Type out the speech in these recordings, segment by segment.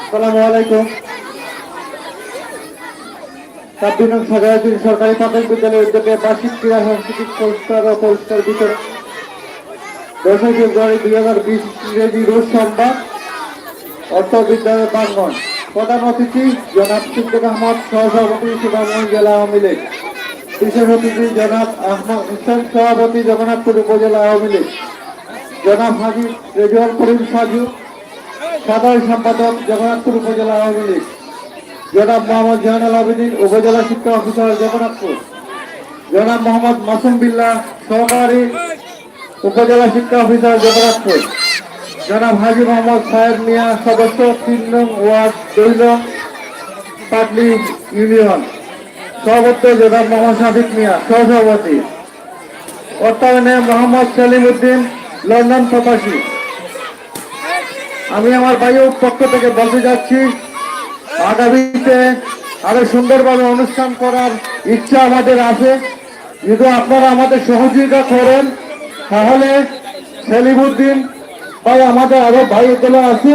আসসালামু আলাইকুম। সাব্বির সরকারি প্রাথমিক বিদ্যালয়ের উদ্যোগে বার্ষিক ক্রীড়া সাংস্কৃতিক পুরস্কার ও পুরস্কার বিতরণ 10 ফেব্রুয়ারি 2020 ইংরেজি রোজ সোমবার অর্থ বিদ্যালয় প্রাঙ্গণ। প্রধান অতিথি জনাব সিদ্দিক আহমদ, সহসভাপতি সুনামগঞ্জ জেলা আওয়ামী লীগ। বিশেষ অতিথি জনাব আহমদ হোসেন, সভাপতি জগন্নাথপুর উপজেলা আওয়ামী লীগ। জনাব হাজি রেজওয়াল করিম সাজু, সাধারণ সম্পাদক জগন্নাথপুর উপজেলা আওয়ামী লীগ। জনাব মোহাম্মদ জাহানুল আবেদিন, উপজেলা শিক্ষা অফিসার জগন্নাথপুর। জনাব মোহাম্মদ মাসুম বিল্লাহ, সহকারী উপজেলা শিক্ষা অফিসার জগন্নাথপুর। জনাব হাজি মোহাম্মদ সাহেব মিয়া, সদস্য 3 নং ওয়ার্ড, 2 নং পাটলি ইউনিয়ন। সভাপতি জনাব মোহাম্মদ শাফিক মিয়া, সহসভাপতি। অর্থায়নে মোহাম্মদ সেলিম উদ্দিন, লন্ডন প্রবাসী। আমি আমার বায়ুর পক্ষ থেকে বলতে যাচ্ছি, আগামীতে আরো সুন্দরভাবে অনুষ্ঠান করার ইচ্ছা আমাদের আছে। যদি আপনারা আমাদের সহযোগিতা করেন তাহলে সেলিম উদ্দিন ভাই, আমাদের আরো ভাইগুলো আছে,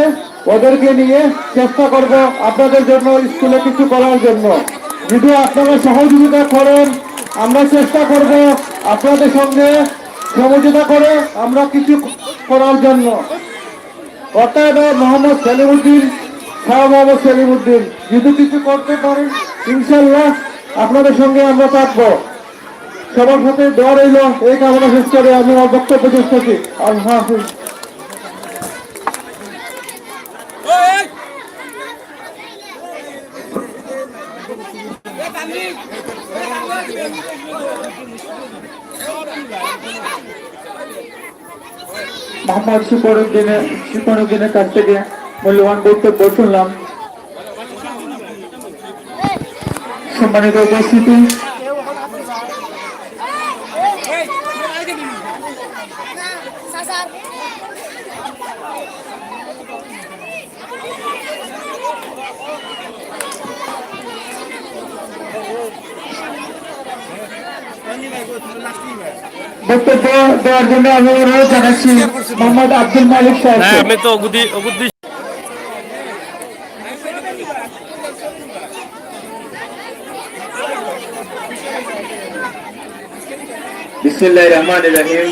ওদেরকে নিয়ে চেষ্টা করব আপনাদের জন্য স্কুলে কিছু করার জন্য। যদি আপনারা সহযোগিতা করেন, আমরা চেষ্টা করব আপনাদের সঙ্গে সহযোগিতা করে আমরা কিছু করার জন্য। অর্থাৎ মোহাম্মদ সেলিমউদ্দিন, শাহ মোহাম্মদ সেলিমউদ্দিন যদি কিছু করতে পারেন, ইনশাল্লাহ আপনাদের সঙ্গে আমরা থাকবো। সবার সাথে দোয়া রইল, এই কামনা শেষ করে আমি আমার বক্তব্য শেষ করছি। আল্লাহ হাফিজ। মোহাম্মদ শিপনুদ্দিনের কাছ থেকে মূল্যবান বক্তব্য শুনলাম। সম্মানিত উপস্থিতি, বক্তব্য দেওয়ার জন্য আমি অনুরোধ জানাচ্ছি মোহাম্মদ আব্দুল মালিক সাহেব। আমি তো বিসমিল্লাহির রহমানির রহিম।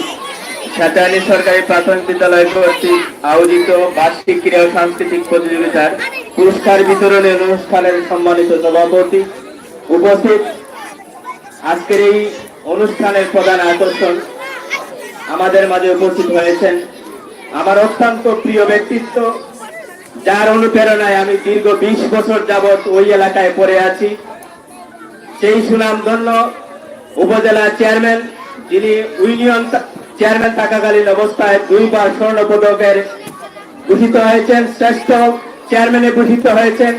সাতানী সরকারি প্রাথমিক বিদ্যালয় কর্তৃক আয়োজিত বার্ষিক ক্রীড়া ও সাংস্কৃতিক প্রতিযোগিতার পুরস্কার বিতরণের অনুষ্ঠানের সম্মানিত সভাপতি উপস্থিত। আজকের এই অনুষ্ঠানের প্রধান আকর্ষণ আমাদের মাঝে উপস্থিত হয়েছেন আমার অত্যন্ত প্রিয় ব্যক্তিত্ব, যার অনুপ্রেরণায় আমি দীর্ঘ 20 বছর যাবৎ ওই এলাকায় পড়ে আছি। সেই সুনামধন্য উপজেলা চেয়ারম্যান, যিনি ইউনিয়ন চেয়ারম্যান থাকাকালীন অবস্থায় 2 বার স্বর্ণ পদকের ভূষিত হয়েছেন, শ্রেষ্ঠ চেয়ারম্যানে ভূষিত হয়েছেন।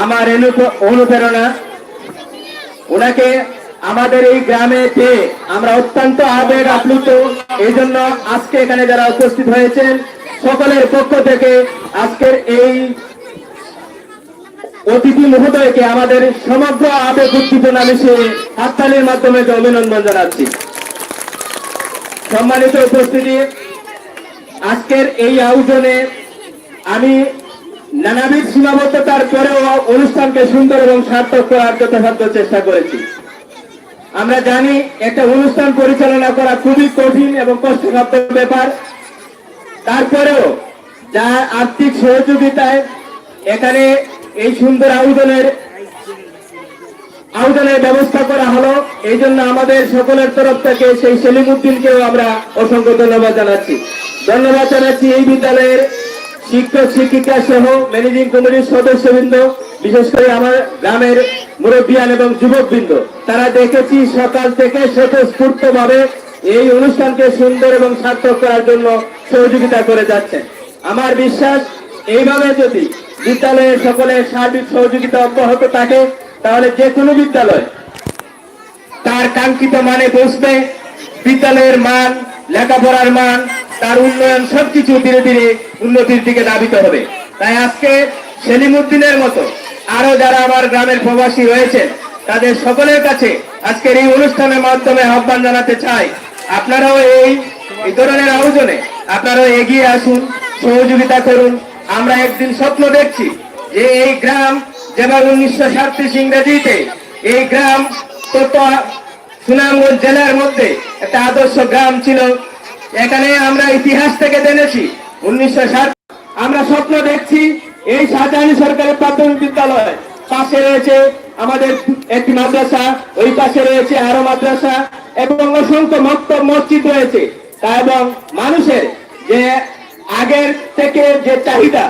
আমার অনুপ্রেরণা, ওনাকে আমাদের এই গ্রামে পেয়ে আমরা অত্যন্ত আবেগ আপ্লুত। এই জন্য আজকে এখানে যারা উপস্থিত হয়েছেন সকলের পক্ষ থেকে আজকের এই অতিথি মহোদয়কে আমাদের সমগ্র আবেগ উদ্দীপনা মিশিয়ে হাততালির মাধ্যমে অভিনন্দন জানাচ্ছি। সম্মানিত উপস্থিতি, আজকের এই আয়োজনে আমি নানাবিধ সীমাবদ্ধতার পরেও অনুষ্ঠানকে সুন্দর এবং সার্থক করার যথাসাধ্য চেষ্টা করেছি। আমরা জানি একটা অনুষ্ঠান পরিচালনা করা খুবই কঠিন এবং কষ্টসাধ্য ব্যাপার। তারপরেও যা আর্থিক সহযোগিতায় এখানে এই সুন্দর আয়োজনের ব্যবস্থা করা হলো, এই জন্য আমাদের সকলের তরফ থেকে সেই সেলিমউদ্দিনকেও আমরা অসংখ্য ধন্যবাদ জানাচ্ছি। ধন্যবাদ জানাচ্ছি এই বিদ্যালয়ের শিক্ষক শিক্ষিকা সহ ম্যানেজিং কমিটির সদস্যবৃন্দ, বিশেষ করে আমার গ্রামের মুরব্বিয়ান এবং যুবকবৃন্দ। তারা দেখেছি সকাল থেকে স্বতঃস্ফূর্ত ভাবে এই অনুষ্ঠানকে সুন্দর এবং সার্থক করার জন্য সহযোগিতা করে যাচ্ছেন। আমার বিশ্বাস, এইভাবে যদি বিদ্যালয়ের সকলের সার্বিক সহযোগিতা অব্যাহত থাকে তাহলে যে কোনো বিদ্যালয় তার কাঙ্ক্ষিত মানে পৌঁছবে। বিদ্যালয়ের মান, লেখাপড়ার মান, তার উন্নয়ন সবকিছু ধীরে ধীরে উন্নতির দিকে ধাবিত হবে। তাই আজকে সেলিমউদ্দিনের মতো আরো যারা আমার গ্রামের প্রবাসী রয়েছেন তাদের সকলের কাছে আজকের এই অনুষ্ঠানের মাধ্যমে আহ্বান জানাতে চাই, আপনারাও এই ধরনের আয়োজনে আপনারাও এগিয়ে আসুন, সহযোগিতা করুন। আমরা একদিন স্বপ্ন দেখছি যে এই গ্রাম যেমন 1937 ইংরেজিতে এই গ্রাম সুনামগঞ্জ জেলার মধ্যে একটা আদর্শ গ্রাম ছিল। এখানে আমরা ইতিহাস থেকে জেনেছি 1960 আমরা স্বপ্ন দেখছি এই শাহজাহানি সরকারি প্রাথমিক বিদ্যালয় পাশে রয়েছে আমাদের একটি মাদ্রাসা, ওই পাশে রয়েছে আরো মাদ্রাসা এবং অসংখ্য মক্তব মসজিদ রয়েছে। তা এবং মানুষের যে আগের থেকে যে চাহিদা,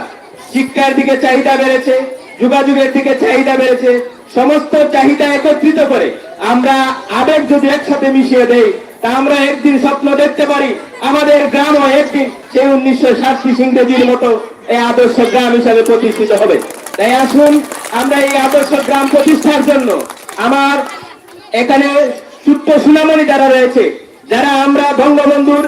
শিক্ষার দিকে চাহিদা বেড়েছে, যোগাযোগের দিকে চাহিদা বেড়েছে, সমস্ত চাহিদা একত্রিত করে আমরা আবেগ যদি একসাথে মিশিয়ে দেই তা আমরা একদিন স্বপ্ন দেখতে পারি আমাদের গ্রামও একদিন সেই 1937 ইংরেজির মতো এই আদর্শ গ্রাম হিসাবে প্রতিষ্ঠিত হবে। তাই আসুন আমরা এই আদর্শ গ্রাম প্রতিষ্ঠার জন্য আমার এখানে ছোট্ট সুনামণি যারা রয়েছে, যারা আমরা বঙ্গবন্ধুর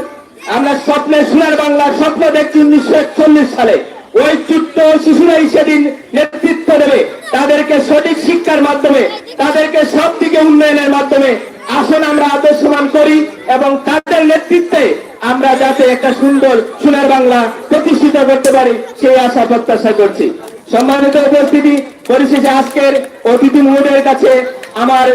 আমরা স্বপ্নে সোনার বাংলার স্বপ্ন দেখছি 1941 সালে, ওই ছোট্ট শিশুরাই সেদিন নেতৃত্ব দেবে। তাদেরকে সঠিক শিক্ষার মাধ্যমে, তাদেরকে সব দিকে উন্নয়নের মাধ্যমে আসুন আমরা আদর্শমান করি এবং তাদের নেতৃত্বে আমরা যাতে একটা সুন্দর সোনার বাংলা প্রতিষ্ঠিত করতে পারি সেই আশা প্রত্যাশা করছি। সম্মানিত উপস্থিতি, পরিশেষে আজকের অতিথি মহোদয়ের কাছে আমার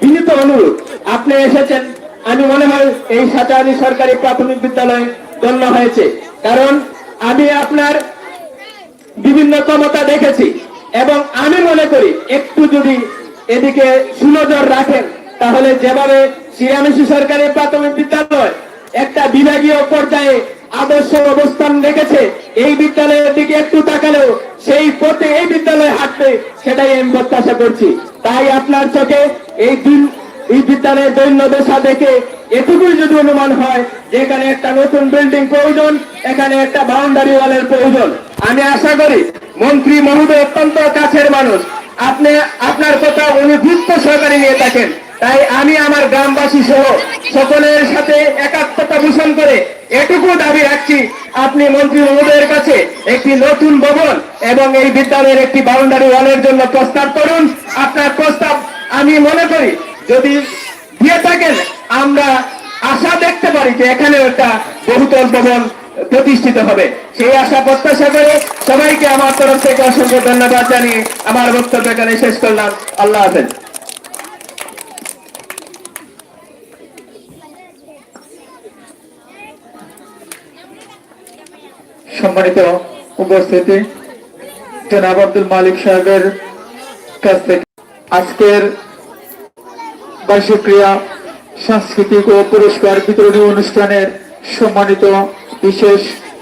বিনীত অনুরোধ, আপনি এসেছেন, আমি মনে হয় এই শাহজাহানি সরকারি প্রাথমিক বিদ্যালয় ধন্য হয়েছে, কারণ আমি আপনার বিভিন্ন ক্ষমতা দেখেছি এবং আমি মনে করি একটু যদি এদিকে সুনজর রাখেন তাহলে যেভাবে শিরামিশি সরকারি প্রাথমিক বিদ্যালয় একটা বিভাগীয় পর্যায়ে আদর্শ অবস্থান রেখেছে, এই বিদ্যালয়ের দিকে একটু তাকালেও সেই পথে এই বিদ্যালয়ে হাঁটবে, সেটাই আমি প্রত্যাশা করছি। তাই আপনার চোখে এই বিদ্যালয়ের দৈন্য দশা দেখে এটুকুই যদি অনুমান হয় যে এখানে একটা নতুন বিল্ডিং প্রয়োজন, এখানে একটা বাউন্ডারি ওয়ালের প্রয়োজন, আমি আশা করি মন্ত্রী মহোদয় অত্যন্ত কাছের মানুষ, আপনি আপনার কথা উনি গুরুত্ব সহকারে নিয়ে থাকেন। তাই আমি আমার গ্রামবাসী সহ সকলের সাথে একাত্মতা পোষণ করে এটুকু দাবি রাখছি, আপনি মন্ত্রী মহোদয়ের কাছে একটি নতুন ভবন এবং এই বিদ্যালয়ের একটি বাউন্ডারি ওয়ালের জন্য প্রস্তাব করুন। আপনার প্রস্তাব আমি মনে করি যদি দিয়ে থাকেন আমরা আশা দেখতে পারি যে এখানে একটা বহুতল ভবন প্রতিষ্ঠিত হবে। সেই আশা প্রত্যাশা করে সবাইকে আমার তরফ থেকে অসংখ্য ধন্যবাদ জানিয়ে আমার বক্তব্য এখানে শেষ করলাম। আল্লাহ হাফেজ। সম্মানিত উপস্থিতি, জনাব আব্দুল মালিক সাহেবের কাছ থেকে আজকের বার্ষিক ক্রীড়া সাংস্কৃতিক ও পুরস্কার বিতরণী অনুষ্ঠানের সম্মানিত বিশেষ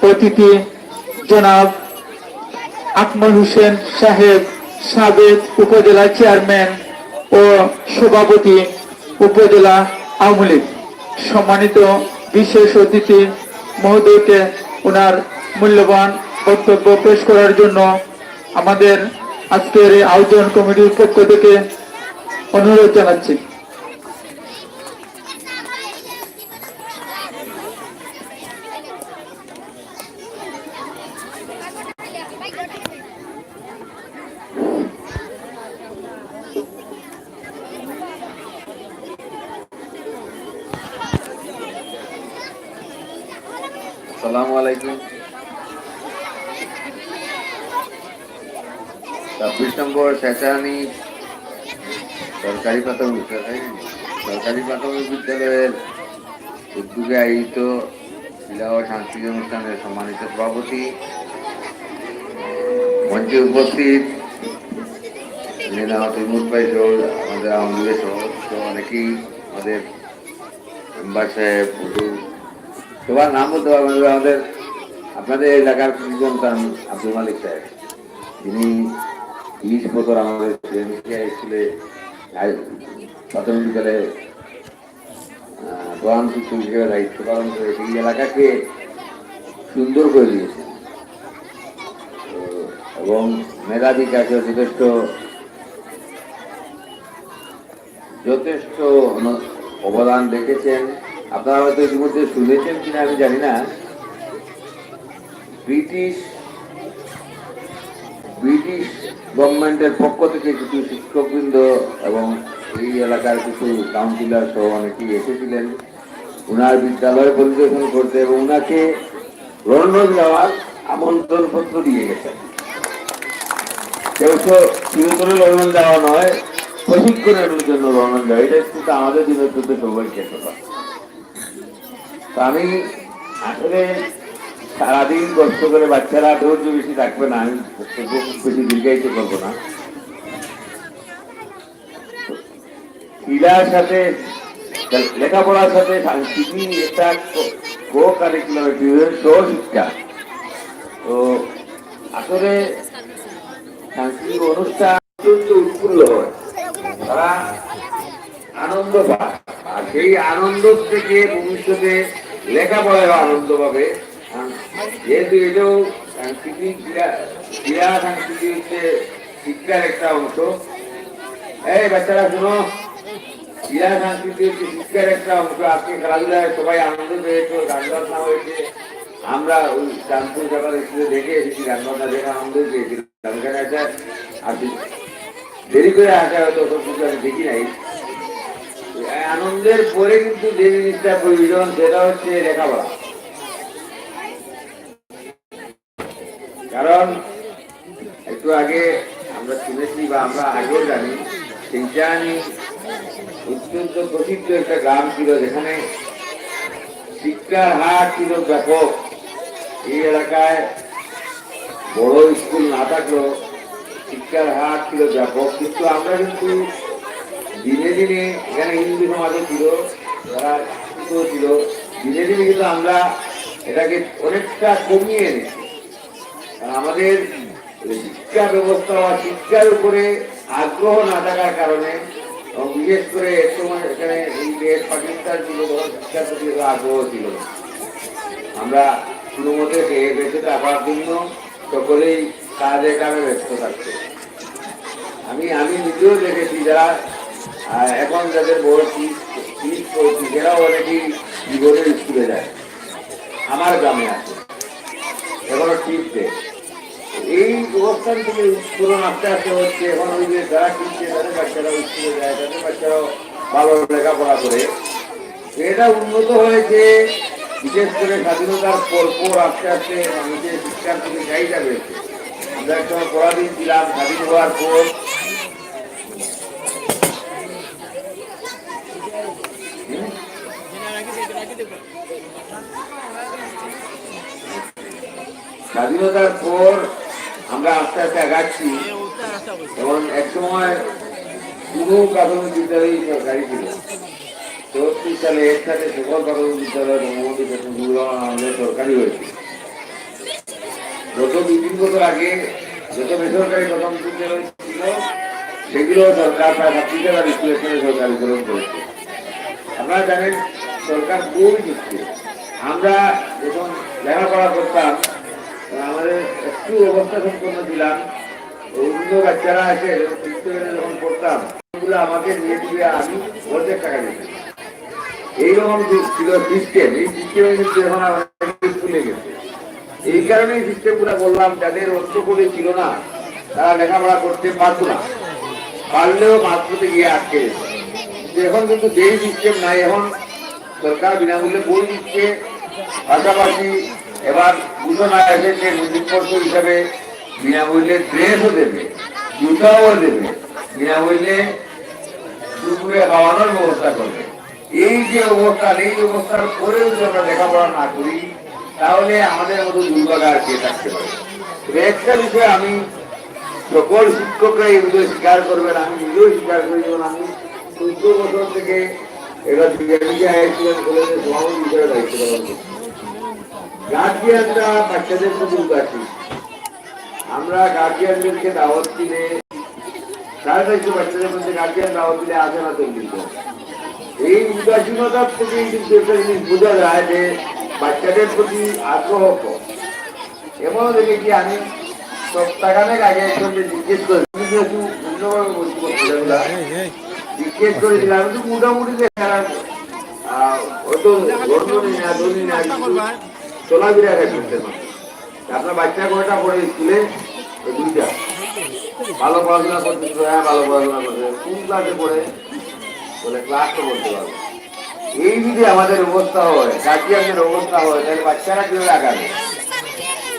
অতিথি জনাব আকমল হোসেন সাহেব, সাবেক উপজেলা চেয়ারম্যান ও সভাপতি উপজেলা আওয়ামী লীগ, সম্মানিত বিশেষ অতিথি মহোদয়কে ওনার মূল্যবান বক্তব্য পেশ করার জন্য আমাদের আজকের এই আয়োজন কমিটির পক্ষ থেকে অনুরোধ জানাচ্ছি। আসসালামু আলাইকুম। 26 নম্বর শাহজাহানি সরকারি প্রাথমিক বিদ্যালয়ের উদ্যোগে আয়োজিত ক্রীড়া ও সাংস্কৃতিক অনুষ্ঠানের সম্মানিত সভাপতি, মঞ্চে উপস্থিত তৈমুর ভাই সহ আমাদের আওয়ামী লীগের সহ অনেকেই, আমাদের মেম্বার সাহেব, সবার নাম বলতে পারবেন, আমাদের আপনাদের এলাকার সন্তান আব্দুল মালিক সাহেব, যিনি 20 বছর আমাদের স্কুলে প্রাথমিক বিদ্যালয়ে প্রধান শিক্ষক হিসেবে দায়িত্ব পালন করে সেই এলাকাকে সুন্দর করে দিয়েছেন এবং মেধা বিকাশে যথেষ্ট অবদান রেখেছেন। আপনারা হয়তো ইতিমধ্যে শুনেছেন কিনা আমি জানি না, ব্রিটিশ গভর্নমেন্টের পক্ষ থেকে কিছু শিক্ষকবৃন্দ এবং এই এলাকার কিছু কাউন্সিলর সহ অনেকেই এসেছিলেন উনার বিদ্যালয় পরিদর্শন করতে এবং উনাকে লন্ডন যাওয়ার আমন্ত্রণ পত্র দিয়ে গেছেন। কেউ তো চিরতরে রোহমান দেওয়া নয়, প্রশিক্ষণের জন্য রোহমান দেওয়া, এটা কিন্তু আমাদের দিনের মধ্যে সবাইকে কথা। তো আমি আসলে সারাদিন কষ্ট করে বাচ্চারা ধৈর্য বেশি থাকবে না, আমি বেশি দীর্ঘায়িত করবো না। ক্রীড়ার সাথে লেখাপড়ার সাথে সাংস্কৃতিক একটা কো কারিকুলাম সহশিক্ষা। তো আসলে সাংস্কৃতিক অনুষ্ঠান অত্যন্ত উৎফুল্ল হয়, তারা আনন্দ পায়, আর সেই আনন্দ থেকে ভবিষ্যতে লেখাপড়ায় আনন্দ পাবে। যেহেতু এটাও সাংস্কৃতিক ক্রীড়া সাংস্কৃতিক হচ্ছে শিক্ষার একটা অংশ। এই বাচ্চারা শুনো, ক্রীড়া সংস্কৃতি হচ্ছে শিক্ষার একটা অংশ। আজকে খেলাধুলায় সবাই আনন্দ পেয়েছে, গান বাজনা হয়েছে। আমরা ওই চাঁদপুর সকাল স্কুলে দেখে এসেছি, গান বাজনা দেখে আনন্দ পেয়েছিলাম। এখানে একটা আসি দেরি করে আসা হয়তো সব কিছু আমি দেখি নাই। আনন্দের পরে কিন্তু যে জিনিসটা প্রয়োজন সেটা হচ্ছে লেখাপড়া। কারণ একটু আগে আমরা শুনেছি বা আমরা আগেও জানি, সিংচানি অত্যন্ত প্রসিদ্ধ একটা গ্রাম ছিল, যেখানে শিক্ষার হার ছিল ব্যাপক। এই এলাকায় বড় স্কুল না থাকলেও শিক্ষার হার ছিল ব্যাপক। কিন্তু আমরা কিন্তু দিনে দিনে এখানে হিন্দু সমাজও ছিল, যারা ছিল, দিনে দিনে কিন্তু আমরা এটাকে অনেকটা কমিয়ে এনেছি। আমাদের শিক্ষা ব্যবস্থা বা শিক্ষার উপরে আগ্রহ না থাকার কারণে, বিশেষ করে এক সময় এখানে এই দেশ পাকিস্তান ছিল, শিক্ষার প্রতি আগ্রহ ছিল না। আমরা কোনো মতে বেঁচে থাকার জন্য সকলেই কাজে কামে ব্যস্ত থাকতো। আমি নিজেও দেখেছি, যারা এখন যাদের বড় ফিস করছি, সেরাও অনেকেই জীবনের স্কুলে যায়, আমার গ্রামে আছে, এখনো টিপতে। এই অবস্থান থেকে উত্তরণ আস্তে আস্তে হচ্ছে। এখন ওই যে যারা কিনছে তাদের বাচ্চারা স্কুলে যায়, তাদের বাচ্চারাও ভালো লেখাপড়া করে, এটা উন্নত হয়েছে। বিশেষ করে স্বাধীনতার পর আস্তে আস্তে মানুষের শিক্ষার প্রতি চাহিদা রয়েছে। আমরা একটা পড়াদিন ছিলাম, স্বাধীন হওয়ার পর স্বাধীনতার পর আমরা আস্তে আস্তে আগাচ্ছি। এবং এক সময় পুরো প্রাথমিক বিদ্যালয় সরকারি ছিল। 34 সালে এর সাথে সকল প্রাথমিক বিদ্যালয় বঙ্গবন্ধু শেখমুজিবুর রহমান আমাদের সরকারি হয়েছে। গত 2-3 বছর আগে যত বেসরকারি প্রথম বিদ্যালয় ছিল, সেগুলো সরকার প্রায় 25,000 স্কুলের সঙ্গে সরকারিকরণ করেছে। আপনারা জানেন সরকার বই দিচ্ছে। আমরা যখন লেখাপড়া করতাম, আমাদের একটু অবস্থা সম্পন্ন ছিলাম, অন্য বাচ্চারা আছে যখন পড়তাম, ওগুলো আমাকে নিয়ে দিয়ে আমি অর্ধেক টাকা দিতাম। এইরকম ছিল সিস্টেম। এই সিস্টেমে কিন্তু এখন স্কুলে গেছে। এই কারণেই সিস্টেম গুলা বললাম, যাদের অর্থ করে ছিল না তারা লেখাপড়া করতে পারত না, পারলেও মাঠ পথে গিয়ে আটকে যেত। এখন কিন্তু যেই সিস্টেম নাই, এখন সরকার বিনামূল্যে বই দিচ্ছে, পাশাপাশি এবার ঘোষণা এসেছে নির্দিষ্ট হিসাবে বিনামূল্যে ড্রেসও দেবে, জুতাও দেবে, বিনামূল্যে দুপুরে খাওয়ানোর ব্যবস্থা করবে। এই যে অবস্থা, এই অবস্থার পরেও যদি আমরা লেখাপড়া না করি, তাহলে আমাদের মতো দুর্ভাগ আর কে থাকতে পারে। একটা বিষয় আমি সকল শিক্ষকরা এই বিষয়ে স্বীকার করবেন, আমি নিজেও স্বীকার করি। যেমন আমি 14 বছর থেকে এবার কলেজের সভাপতি হিসেবে দায়িত্ব পালন করছি। গার্জিয়ানরা বাচ্চাদের প্রতি উদাসীন। আমরা গার্জিয়ানদেরকে দাওয়াত দিলে, তার দায়িত্ব বাচ্চাদের মধ্যে গার্জিয়ান দাওয়াত দিলে আসে না তৈরি। এই উদাসীনতার থেকে কিন্তু একটা জিনিস বোঝা যায় যে বাচ্চাদের প্রতি আগ্রহ কম। এমনও দেখেছি, আমি সপ্তাহখানেক আগে একজনকে জিজ্ঞেস করি, যেহেতু ভিন্নভাবে বলছি, জিজ্ঞেস করেছিলাম কিন্তু মোটামুটি চলাফেরা করতে পারে। আপনার বাচ্চা কয়টা পড়ে স্কুলে? 2টা। ভালো পড়াশোনা করতে, হ্যাঁ ভালো পড়াশোনা করতে। কোন ক্লাসে পড়ে? বলে ক্লাস তো বলতে পারবে। এই যদি আমাদের অবস্থা হয়, গার্জিয়ানদের অবস্থা হয়, তাহলে বাচ্চারা কিভাবে আগাবে?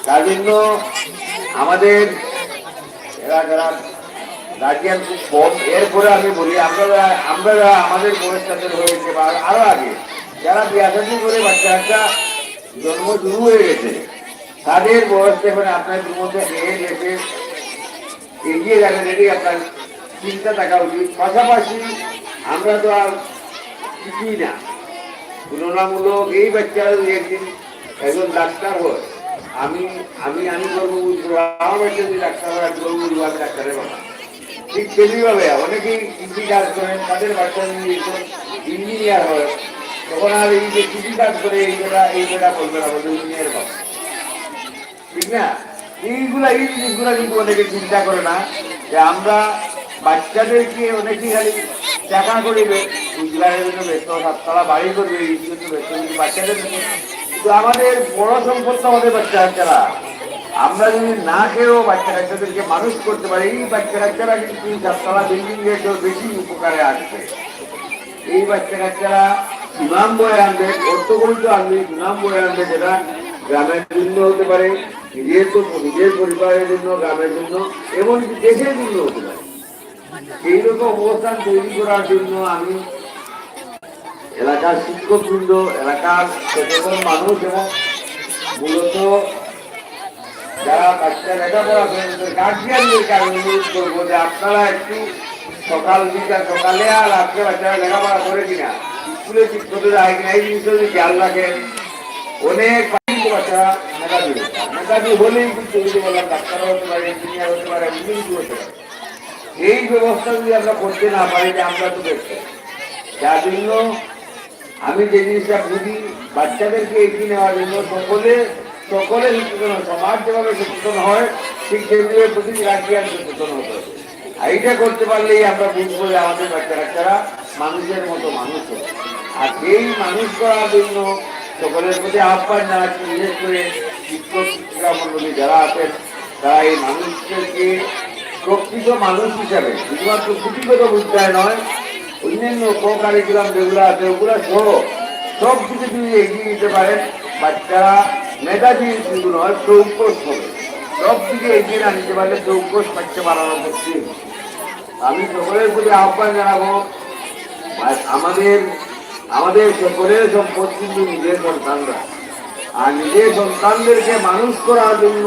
তার জন্য আমাদের এরা যারা গার্জিয়ান খুব কম। এরপরে আমি বলি আমরা আমাদের বয়সটাতে হয়েছে বা আরো আগে যারা বিয়াশাদি করে বাচ্চা বাচ্চা জন্ম শুরু হয়ে গেছে, তাদের বয়স এখন আপনার মধ্যে এসে এগিয়ে যাবেন, এটাই আপনার চিন্তা থাকা উচিত। পাশাপাশি আমরা তো আর কিছুই না, তুলনামূলক এই বাচ্চারা যদি একদিন একজন ডাক্তার হয়, আমি আমি আমি করবো বুঝবো, আমার বাচ্চা যদি ডাক্তার হয় আমি করবো বুঝবো আমি ডাক্তারের কথা। ঠিক তেমনিভাবে অনেকেই কৃষি কাজ করেন, তাদের বাচ্চা যদি ইঞ্জিনিয়ার হয়, তখন আর এই যে কৃষি কাজ করে এই যেটা বলবে না, বলবে ইঞ্জিনিয়ার কথা, ঠিক না? এই জিনিসগুলা কিন্তু অনেকে চিন্তা করে না যে আমরা বাচ্চাদেরকে অনেকেই খালি টাকা করিবে, রোজগারের জন্য ব্যস্ত, সাততলা বাড়ি করবে, এই জন্য ব্যস্ত, কিন্তু বাচ্চাদের কিন্তু আমাদের বড় সম্পদ আমাদের বাচ্চা বাচ্চারা। আমরা যদি না খেয়েও বাচ্চা বাচ্চাদেরকে মানুষ করতে পারি, এই বাচ্চা বাচ্চারা কিন্তু সাততলা বিল্ডিং এর বেশি উপকারে আসবে। এই বাচ্চা বাচ্চারা সুনাম বয়ে আনবে, অর্থকরিত আনবে, সুনাম বয়ে আনবে, যেটা গ্রামের জন্য হতে পারে, নিজের পরিবারের জন্য, গ্রামের জন্য, এমনকি দেশের জন্য হতে পারে। এইরকম অবস্থান তৈরি করার জন্য আমি এলাকার শিক্ষকবৃন্দ, এলাকার সচেতন মানুষ এবং মূলত যারা বাচ্চা লেখাপড়া করেন গার্জিয়ানদেরকে আমি অনুরোধ করবো যে আপনারা একটু সকালে আর রাত্রে বাচ্চারা লেখাপড়া করে কিনা, স্কুলে ঠিক করতে যায় কিনা, এই জিনিসটা যদি খেয়াল রাখেন। অনেক বাচ্চারা মেধাবী হলেই কিন্তু বললাম ডাক্তার হতে পারে, ইঞ্জিনিয়ার হতে পারে, বিভিন্ন কিছু হতে পারে। এই ব্যবস্থা যদি আমরা করতে না পারি যে আমরা তো দেখতে, যার জন্য আমি যে জিনিসটা বুঝি, বাচ্চাদেরকে এগিয়ে নেওয়ার জন্য সকলে সচেতন, সমাজ যেভাবে সচেতন হয় ঠিক সেগুলোর প্রতি গার্জিয়ান সচেতন হতে হবে। এইটা করতে পারলেই আমরা বুঝবো যে আমাদের বাচ্চারা মানুষের মতো মানুষ হবে। আর এই মানুষ করার জন্য সকলের প্রতি আহ্বান জানাচ্ছি, বিশেষ করে শিক্ষক শিক্ষিকা মন্ডলী যারা আছেন, তারা এই মানুষদেরকে প্রকৃত মানুষ হিসাবে শুধুমাত্র পুঁথিগত বিদ্যায় নয়, অন্যান্য কারিকুলাম যেগুলো আছে ওগুলো সহ সব কিছু যদি এগিয়ে দিতে পারেন, বাচ্চারা মেধাবী শুধু নয় চৌকস হবে। সব দিকে এগিয়ে না নিতে পারলে চৌকস বাচ্চা বাড়ানো করছি। আমি সকলের প্রতি আহ্বান জানাবো, আমাদের সকলের সম্পদ কিন্তু নিজের সন্তানরা, আর নিজের সন্তানদেরকে মানুষ করার জন্য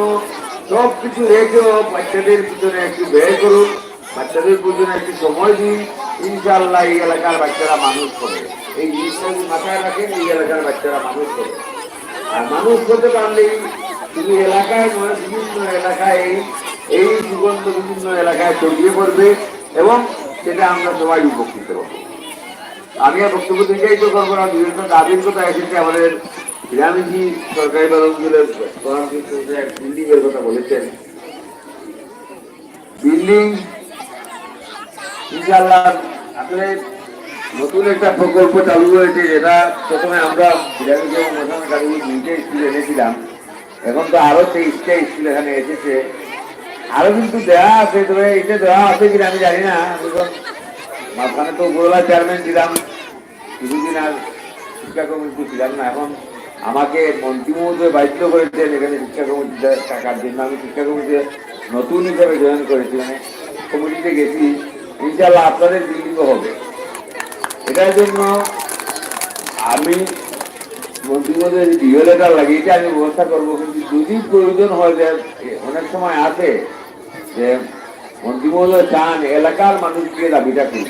সব কিছু রেখেও বাচ্চাদের পিছনে একটু ব্যয় করুন, বাচ্চাদের পিছনে একটু সময় দিন, ইনশাআল্লাহ এই এলাকার বাচ্চারা মানুষ করে। এই জিনিসটা যদি মাথায় রাখেন, এই এলাকার বাচ্চারা মানুষ করে। আর মানুষ করতে পারলেই শুধু এলাকায় নয়, বিভিন্ন এলাকায় এই সুগন্ধ বিভিন্ন এলাকায় ছড়িয়ে পড়বে এবং সেটা আমরা সবাই উপকৃত হব। আমি আর বক্তব্য থেকেই তো করবো না, বিভিন্ন দাবির কথা এসেছে। আমাদের গ্রামীণী সরকারি বালকগুলোর প্রধান বিল্ডিং এর কথা বলেছেন। বিল্ডিং ইনশাআল্লাহ আসলে নতুন একটা প্রকল্প চালু হয়েছে, যেটা প্রথমে আমরা গ্রামীণ এবং মোশন কারিগরি 2টা স্কুল এনেছিলাম, এখন তো আরো 23টা স্কুল এখানে এসেছে। আরো কিন্তু দেওয়া আছে, তবে এটা দেওয়া আছে কিনা আমি জানি না। মাঝখানে তো উপরওয়ালা চেয়ারম্যান ছিলাম কিছুদিন, আর শিক্ষা কমিটি ছিলাম না। এখন আমাকে মন্ত্রী মহোদয় বাধ্য করেছেন এখানে শিক্ষা কমিটিতে টাকার জন্য। আমি শিক্ষা কমিটিতে নতুন হিসাবে জয়েন করেছি, মানে কমিটিতে গেছি। ইনশাআল্লাহ আপনাদের বিল্ডিংও হবে। এটার জন্য আমি মন্ত্রী মহোদয় ডিও লেটার লাগিয়েছি, আমি ব্যবস্থা করবো। কিন্তু যদি প্রয়োজন হয়, যে অনেক সময় আছে যে মন্ত্রী মহোদয় চান এলাকার মানুষকে দাবিটা করি,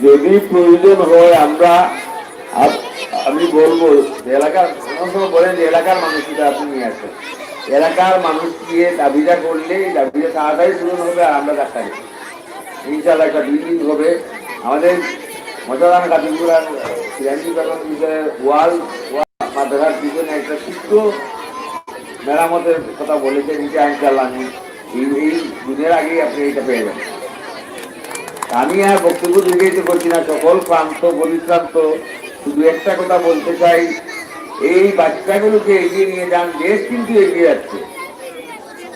যদি প্রয়োজন হয় আমি বলবো এলাকার বলেন যে এলাকার মানুষটা আপনি নিয়ে আসেন, এলাকার মানুষ গিয়ে দাবিটা করলে এই দাবিটা তাড়াতাড়ি পূরণ হবে। আর আমরা ডাক্তারি ইনশাআল্লাহ একটা বিল্ডিং হবে। আমাদের মজাদান গাজীপুরার ওয়াল মাদ্রাসার পিছনে একটা ছোট্ট মেরামতের কথা বলেছেন, এটা ইনশাআল্লাহ আমি এই দিনের আগেই আপনি এটা পেয়ে যাবেন। আমি আর বক্তব্য দীর্ঘায়িত করছি না, সকল ক্লান্ত পরিশ্রান্ত, শুধু একটা কথা বলতে চাই, এই বাচ্চাগুলোকে এগিয়ে নিয়ে যান। দেশ কিন্তু এগিয়ে যাচ্ছে,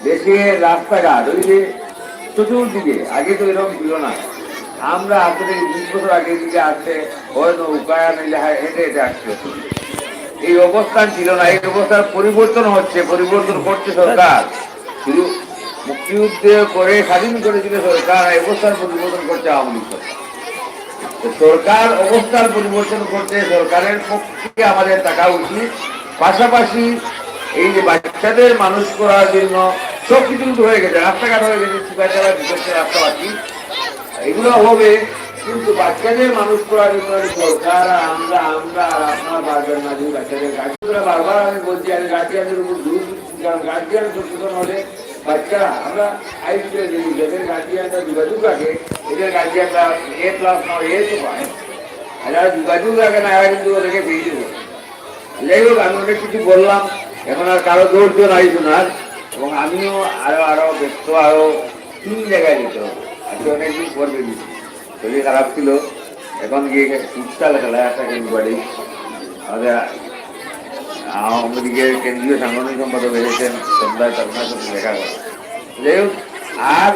দেশের রাস্তাঘাট ওই যে চতুর্দিকে, আগে তো এরকম ছিল না। আমরা আসলে 20 বছর আগে দিকে আসছে হয়তো নৌকায় নিলে হেঁটে হেঁটে আসছে, এই অবস্থান ছিল না। এই অবস্থার পরিবর্তন হচ্ছে, পরিবর্তন করছে সরকার। শুধু মুক্তিযুদ্ধ করে স্বাধীন করেছিল সরকার, এই অবস্থার পরিবর্তন করছে আওয়ামী লীগ সরকার। তো সরকার অবস্থার পরিবর্তন করতে সরকারের পক্ষে আমাদের থাকা উচিত। পাশাপাশি এই যে বাচ্চাদের মানুষ করার জন্য সব কিছু কিন্তু হয়ে গেছে, রাস্তাঘাট হয়ে গেছে, সুগারতলা বিকশিত রাস্তা বাকি এগুলো হবে, কিন্তু বাচ্চাদের মানুষ করার জন্য সরকার আমরা আমরা আর আপনারা পারবেন না। যে বাচ্চাদের গার্জিয়ানরা বারবার আমি বলছি, আমি গার্জিয়ানদের উপর জোর দিচ্ছি, কারণ গার্জিয়ান সচেতন হলে বাচ্চারা আমরা আইসিএ দিই, যাদের গার্জিয়ানরা যোগাযোগ রাখে, এদের গার্জিয়ানরা A+ নয় A তো পায়, আর যারা যোগাযোগ রাখে না এরা কিন্তু ওদেরকে পেয়ে দেবো। যাই হোক, আমি অনেক কিছু বললাম, এখন আর কারো ধৈর্য নাই শোনার, এবং আমিও আরো ব্যস্ত, আরো 3 জায়গায় যেতে হবে। আজকে অনেকদিন পর বেরিয়েছি, শরীর খারাপ ছিল, এখন গিয়ে ফুটসাল খেলা একটা বাড়ি আমাদের আওয়ামী লীগের কেন্দ্রীয় সাংগঠনিক সম্পাদক এসেছেন সন্ধ্যায়, তার সাথে দেখা করে। যাই হোক, আর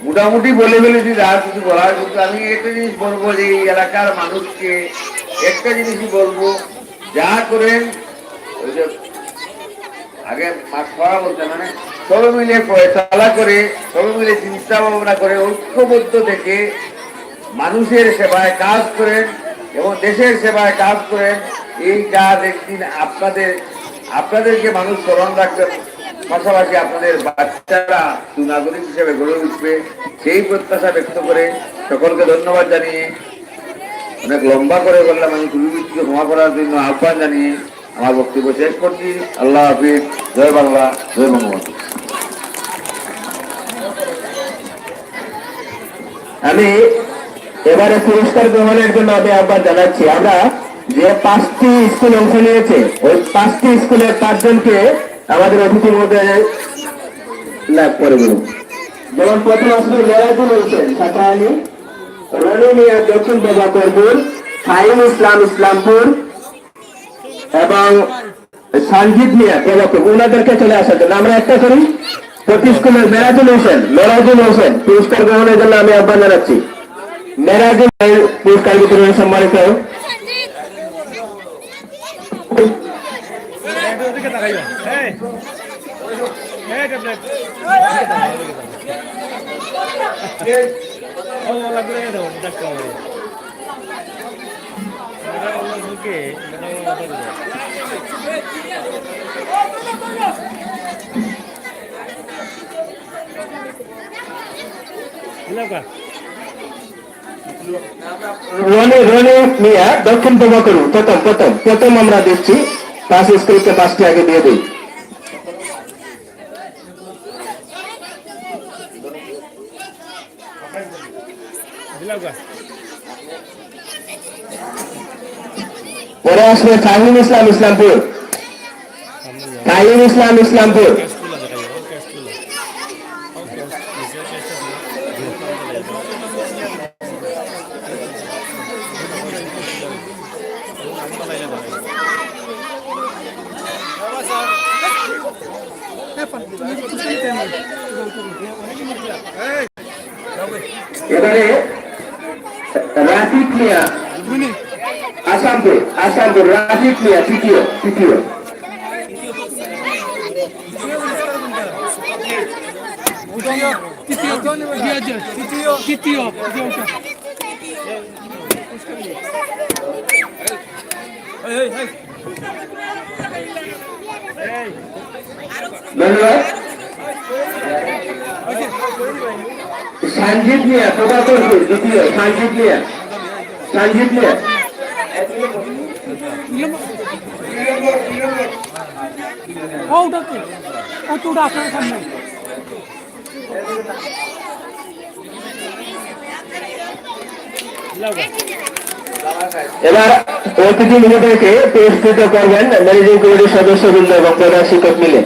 মোটামুটি বলে ফেলেছি, আর কিছু বলার, কিন্তু আমি একটা জিনিস বলবো যে এই এলাকার মানুষকে একটা জিনিসই বলবো, যা করেন ওই যে আগে মাছ খাওয়া বলতে মানে সবাই মিলে ফয়সালা করে, সবাই মিলে চিন্তা ভাবনা করে ঐক্যবদ্ধ থেকে মানুষের সেবায় কাজ করেন এবং দেশের সেবায় কাজ করেন। এই কাজ একদিন আপনাদেরকে মানুষ স্মরণ রাখবেন, পাশাপাশি আপনাদের বাচ্চারা সুনাগরিক হিসেবে গড়ে উঠবে, সেই প্রত্যাশা ব্যক্ত করে সকলকে ধন্যবাদ জানিয়ে, অনেক লম্বা করে বললাম, আমি কুলবৃত্তিকে ক্ষমা করার জন্য আহ্বান জানিয়ে আমার বক্তব্য শেষ করছি। আল্লাহ হাফিজ, জয় বাংলা, জয় বঙ্গবন্ধু। আমি এবারে পুরস্কার গ্রহণের জন্য আমি আহ্বান জানাচ্ছি। আমরা যে 5টি স্কুল অংশ নিয়েছে, ওই 5টি স্কুলের 5 জনকে আমাদের অতিথির মধ্যে লাভ করে দেব। যেমন প্রথম আসলে মেরাজুল হোসেন ছাত্রালী, রনি মিয়া দক্ষিণ বাবাকরপুর, ফাহিম ইসলাম ইসলামপুর এবং সঞ্জিত মিয়া বাবাকরপুর, ওনাদেরকে চলে আসার জন্য আমরা একটা করি। প্রতি স্কুলের মেরাজুল হোসেন পুরস্কার গ্রহণের জন্য আমি আহ্বান জানাচ্ছি। মেরাজুল পুরস্কার বিতরণে সম্মানিত রনি মিয়া দক্ষিণ বাবাকরু প্রথম আমরা দিচ্ছি। 5 স্কুলকে 5টি আগে দিয়ে দিই। পরে আসবে ফাহিম ইসলাম ইসলামপুর। এবারে রাফিক মিয়া আসামপুর রাফিক মিয়া তৃতীয় ধন্যবাদ। সঞ্জিত মিয়া প্রভাকরপুর দ্বিতীয়, সঞ্জিত মিয়া এবার অতিথি মহোদয়কে পুরস্কৃত করবেন ম্যানেজিং কমিটির সদস্যবৃন্দ এবং প্রধান শিক্ষক মিলে।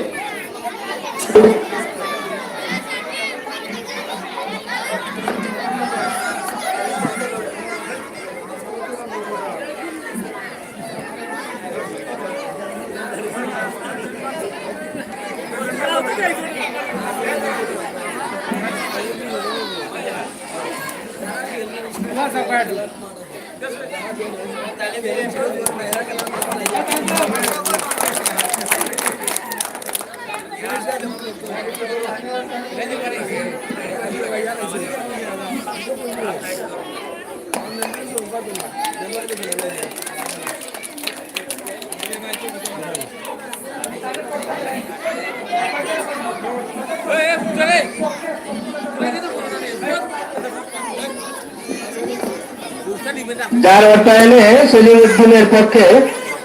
যার অর্থায়নে সেলিম উদ্দিনের পক্ষে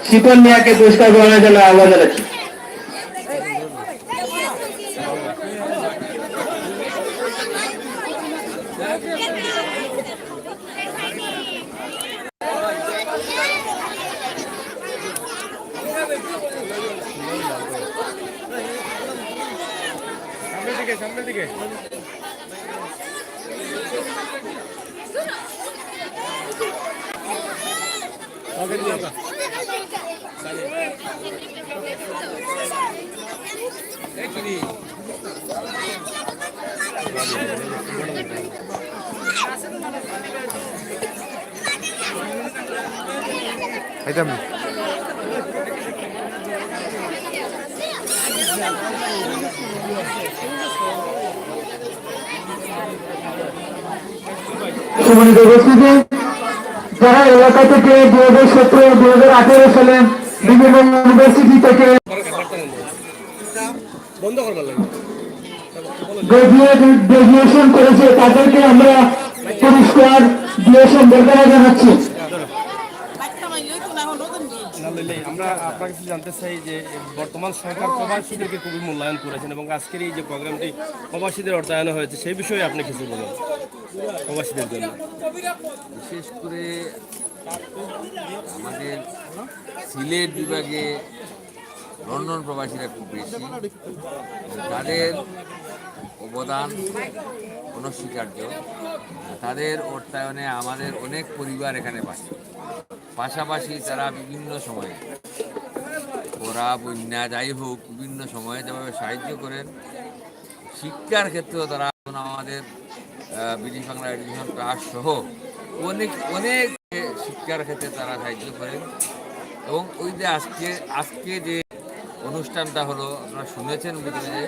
শিপন মিয়াকে পুরস্কার গ্রহণের জন্য আহ্বান জানাচ্ছি। সামনের দিকে একদম সম্মানিত উপস্থিতি, যারা এলাকা থেকে 2017-2018 সালে বিভিন্ন ইউনিভার্সিটি থেকে বন্ধ করবার লাগে গ্রাজুয়েশন করেছে তাদেরকে আমরা পুরস্কার দিয়ে সম্বর্ধনা জানাচ্ছি। আমরা আপনার কাছে জানতে চাই যে বর্তমান সরকার প্রবাসীদেরকে খুবই মূল্যায়ন করেছেন এবং আজকের এই যে প্রোগ্রামটি প্রবাসীদের অর্থায়নে হয়েছে সেই বিষয়ে আপনি কিছু বলুন প্রবাসীদের জন্য। বিশেষ করে আমাদের সিলেট বিভাগে লন্ডন প্রবাসীরা খুব বেশি, তাদের অবদান অনস্বীকার্য। তাদের অর্থায়নে আমাদের অনেক পরিবার এখানে বাঁচে। পাশাপাশি তারা বিভিন্ন সময়ে খরা বন্যা যাই হোক বিভিন্ন সময়ে যেভাবে সাহায্য করেন, শিক্ষার ক্ষেত্রেও তারা আমাদের ব্রিটিশ বাংলা এডুকেশন ট্রাস্ট সহ অনেক অনেক শিক্ষার ক্ষেত্রে তারা সাহায্য করেন। এবং ওই যে আজকে যে অনুষ্ঠানটা হলো আপনারা শুনেছেন ভিতরে যে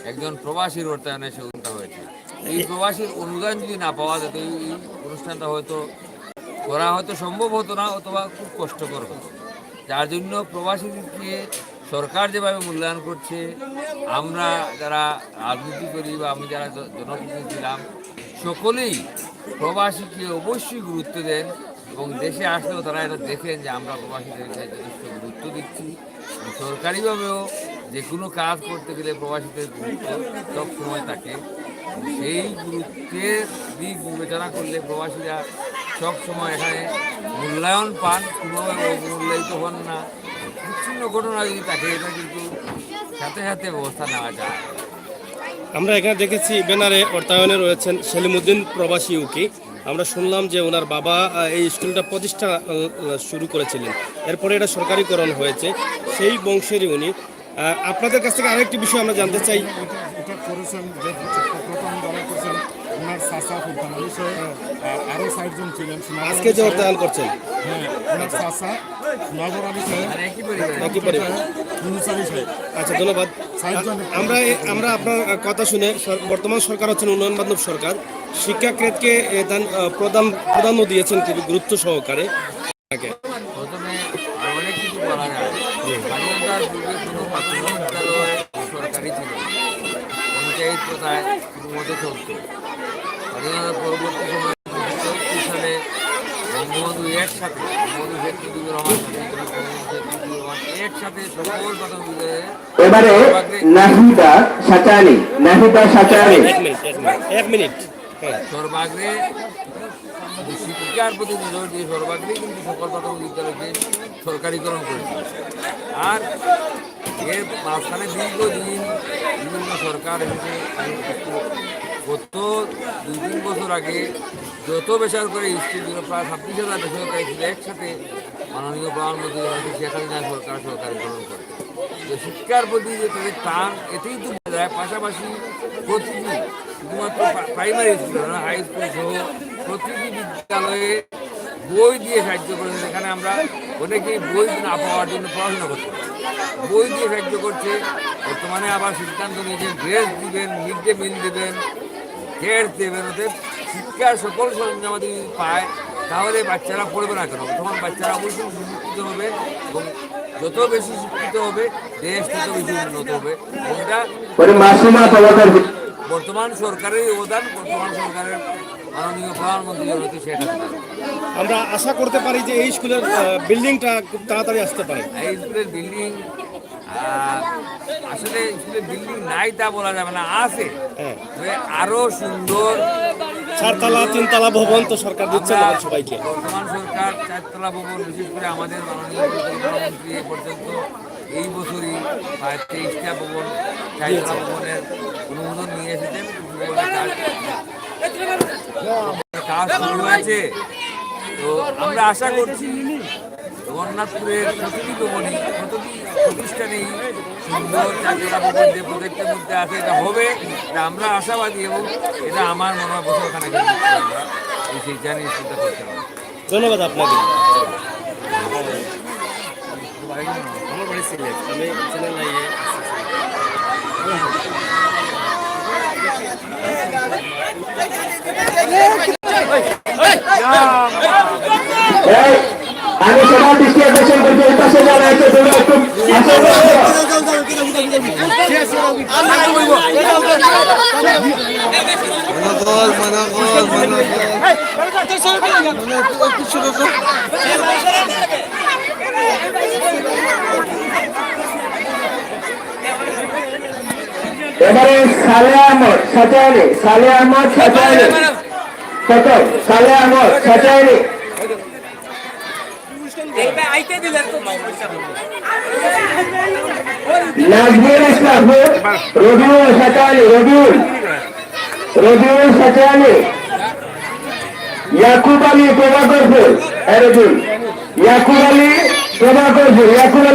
একজন প্রবাসীর অর্থায়নে সে অনুষ্ঠানটা হয়েছে। এই প্রবাসীর অনুদান যদি না পাওয়া যেত এই অনুষ্ঠানটা হয়তো করা হয়তো সম্ভব হতো না, অথবা খুব কষ্টকর হতো। যার জন্য প্রবাসীদেরকে সরকার যেভাবে মূল্যায়ন করছে, আমরা যারা রাজনীতি করি বা আমি যারা জনপ্রতিনিধি ছিলাম সকলেই প্রবাসীকে অবশ্যই গুরুত্ব দেন এবং দেশে আসলেও তারা এটা দেখেন যে আমরা প্রবাসীদেরকে যথেষ্ট গুরুত্ব দিচ্ছি। সরকারিভাবেও যে কোনো কাজ করতে গেলে প্রবাসীদের গুরুত্ব সব সময় থাকে। সেই গুরুত্বের দিক বিবেচনা করলে প্রবাসীরা সব সময় এখানে মূল্যায়ন পান, কোনোভাবে অবমূল্যায়িত হন না। বিচ্ছিন্ন ঘটনা যদি থাকে এটা কিন্তু সাথে সাথে ব্যবস্থা নেওয়া যায়। আমরা এখানে দেখেছি ব্যানারে অর্থায়নে রয়েছেন সেলিম উদ্দিন প্রবাসী উকি। আমরা শুনলাম যে ওনার বাবা এই স্কুলটা প্রতিষ্ঠা শুরু করেছিলেন, এরপরে এটা সরকারিকরণ হয়েছে, সেই বংশেরই উনি। আপনাদের কাছ থেকে আরেকটি বিষয় আমরা জানতে চাই। এটা করেছেন যে প্রথম যারা করেছেন ওনার চাচা ফুলতান আরও 60 জন ছিলেন। আজকে যে অর্থায়ন করছেন, হ্যাঁ, ওনার চাচা নগর আলী সাহেব, একই পরিবার। ইউনুস আলী সাহেব। আচ্ছা, ধন্যবাদ। 60 জন। আমরা আপনার কথা শুনে বর্তমান সরকার হচ্ছেন উন্নয়ন বান্ধব সরকার, শিক্ষাক্ষেত্রকে প্রাধান্য দিয়েছেন খুবই গুরুত্ব সহকারে। প্রথমে অনেক কিছু বলা যায়। স্বাধীনতার যুগে কোনো প্রাথমিক বিদ্যালয় সরকারি ছিল, পঞ্চায়েত প্রথায় মতো চলত। স্বাধীনতার পরবর্তী সময়ে 1974 সালে বঙ্গবন্ধু একসাথে একসাথে সকল প্রাথমিক বিদ্যালয়ে এবারে নাহিদা সাচানি এক মিনিট সর্বাগ্রে শিক্ষার প্রতি নজর দিয়ে সর্বাগ্রে কিন্তু সকল প্রাথমিক বিদ্যালয়কে সরকারিকরণ করেছে। আর এর মাঝখানে দীর্ঘদিন বিভিন্ন সরকার এসেছে। গত 2-3 বছর আগে যত বেসরকারি স্কুল ছিল প্রায় 26,000 বেসরকারি ছিল একসাথে মাননীয় প্রধানমন্ত্রী শেখ হাসিনা সরকার সরকারিকরণ করে। তো শিক্ষার প্রতি যে তাদের টান এতেই তো বোঝা যায়। পাশাপাশি প্রতিটি শুধুমাত্র প্রাইমারি স্কুল না, হাই স্কুল সহ প্রতিটি বিদ্যালয়ে বই দিয়ে সাহায্য করেছে। এখানে আমরা অনেকেই বই না পাওয়ার জন্য পড়াশোনা করতে পারি। বই দিয়ে সাহায্য করছে। বর্তমানে আবার সিদ্ধান্ত নিয়েছেন ড্রেস দিবেন, মিড ডে মিল দেবেন, গ্যাস দেবেন। ওদের শিক্ষার সকল সরঞ্জামাদি পায়, তাহলে বাচ্চারা পড়বে না কেন? তখন বাচ্চারা অবশ্যই শিক্ষিত হবে এবং যত বেশি শিক্ষিত হবে দেশ তত বেশি উন্নত হবে। এটা বর্তমান সরকারের অবদান, বর্তমান সরকারের মাননীয় প্রধানমন্ত্রী জনতি শেখ হাসিনা। আমরা আশা করতে পারি যে এই স্কুলের বিল্ডিংটা খুব তাড়াতাড়ি আসতে পারে। এই স্কুলের বিল্ডিং আসলে স্কুলের বিল্ডিং নাই তা বলা যাবে না, আছে। হ্যাঁ, তবে আরো সুন্দর 4 তলা 3 তলা ভবন তো সরকার দিচ্ছে না সবাইকে। বর্তমান সরকার 4 তলা ভবন, বিশেষ করে আমাদের মাননীয় প্রধানমন্ত্রী এ পর্যন্ত এই বছরই প্রায় 23টা ভবন 4 তলা ভবনের অনুমোদন নিয়ে এসেছেন। কাজ শুরু হয়েছে। তো আমরা আশা করছি জগন্নাথপুরের প্রতিটি ভবনই, প্রতিটি প্রতিষ্ঠানেই সুন্দর 4 তলা ভবন যে প্রজেক্টের মধ্যে আছে এটা হবে, এটা আমরা আশাবাদী। এবং এটা আমার মনে হয় বছরখানেক আমরা এই সেই জানিয়ে চিন্তা করতে হবে। ধন্যবাদ আপনাকে। আমার বাড়ি সিলেট, আমি চ্যানেল লাইয়ে আমি সবার দৃষ্টি আকর্ষণ করছি, এই পাশে যারা আছে তোমরা একটু এবারে সালে আহমদ সাচাইনি, সালে আহমদ সাচাইনি, কত সালে আহমদ সাচাইনি, নাজমুল ইসলাম, রবিউল সাচাইনি, রবিউল সাচাইনি, ইয়াকুব আলী প্রভাকরপুর, ইয়াকুব আলী প্রভাকরপুর, ইয়াকুব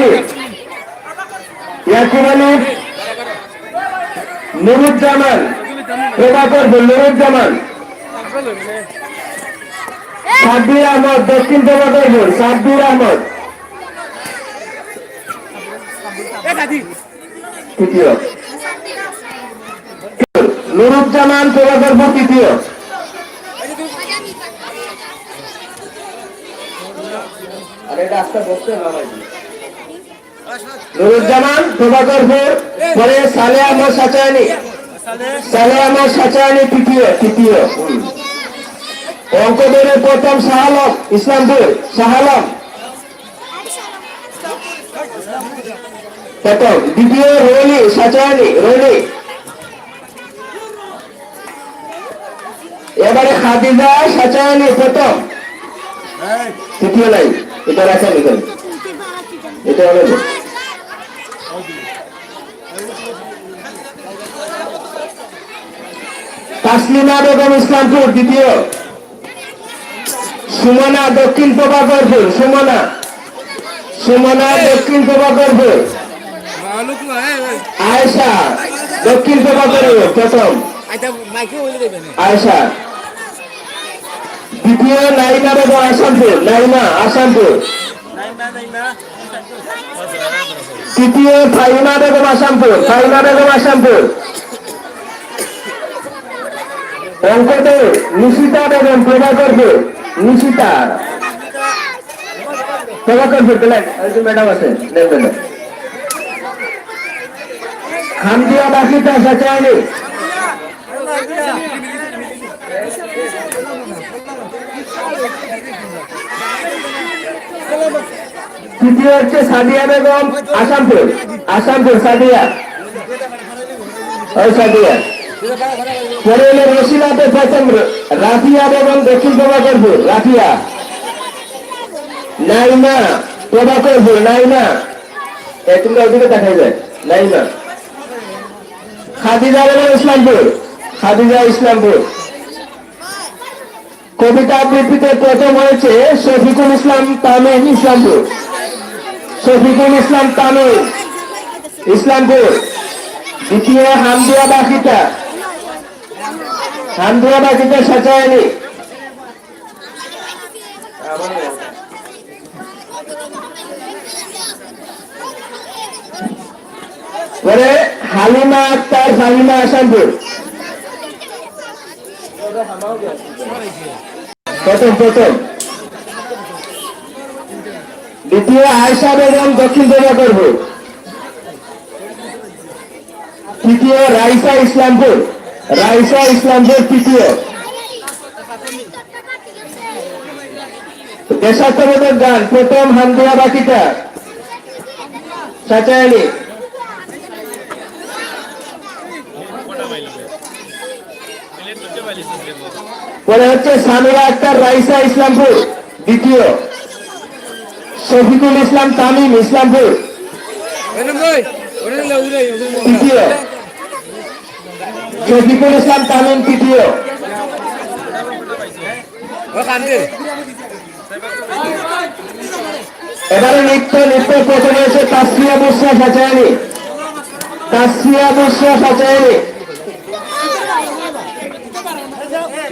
আলী নুরুজ্জামান প্রভাকরপুর, নুরুজ্জামান, সাব্বির আহমদ দক্ষিণ প্রভাকরপুর, সাব্বির আহমদ তৃতীয়, নুরুজ্জামান প্রভাকরপুর তৃতীয়, নুরুজ্জামান প্রভাকরপুর, পরে সালে আহমদ সাচাইনি, তৃতীয়, অঙ্কদের প্রথম শাহালম ইসলামপুর, শাহালম প্রথম, দ্বিতীয় রোলি সাচাইনি, এবারে খাদিজা সাচাইনি প্রথম, তৃতীয় লাইন, এটা রাখেন এখানে, এটা হবে তাসলিমা বেগম ইসলামপুর দ্বিতীয়, সুমনা দক্ষিণ প্রভাকরপুর, সুমনা দক্ষিণ প্রভাকরপুর, আয়েশা দক্ষিণ প্রভাকরপুর প্রথম, আয়েশা দ্বিতীয়, নাইমা বেগম আসামপুর, তৃতীয় ফাইমা বেগম আসামপুর, অঙ্কতে নিশিতা বেগম প্রভাকরপুর, ম্যাডাম আছে, হামদিয়া বাকিটা সাচাইনি, তৃতীয় হচ্ছে সাদিয়া বেগম আসামপুর, সাদিয়া, পরে হলো রশিদাতে প্রথম, রাফিয়া বেগম দক্ষিণ প্রভাকরপুর, রাফিয়া, নাইমা প্রভাকরপুর, তোমরা ওদিকে দেখা যায়, নাইমা, খাদিজা বেগম ইসলামপুর, কবিতা আবৃত্তিতে প্রথম হয়েছে শফিকুল ইসলাম তামিম, ইসলামপুর, দ্বিতীয় হামদিয়া বাকিটা সাচাইনি, পরে হালিমা আক্তার ফাহিমা আসানপুর, প্রথম দ্বিতীয় আয়সা বেগম দক্ষিণ দুর্গাপুর, তৃতীয় রাইসা ইসলামপুর তৃতীয়। দেশাত্মবোধক গান প্রথম হামদুয়া বাকিটা সাচায়ানি, পরে হচ্ছে সামিরা আক্তার রাইসা ইসলামপুর দ্বিতীয়, শফিকুল ইসলাম তামিম ইসলামপুর তৃতীয়, শফিকুল ইসলাম তামিম তৃতীয়। এবারে নৃত্য প্রথমে হচ্ছে তাসফিয়া বুসরা সাচায়ানি,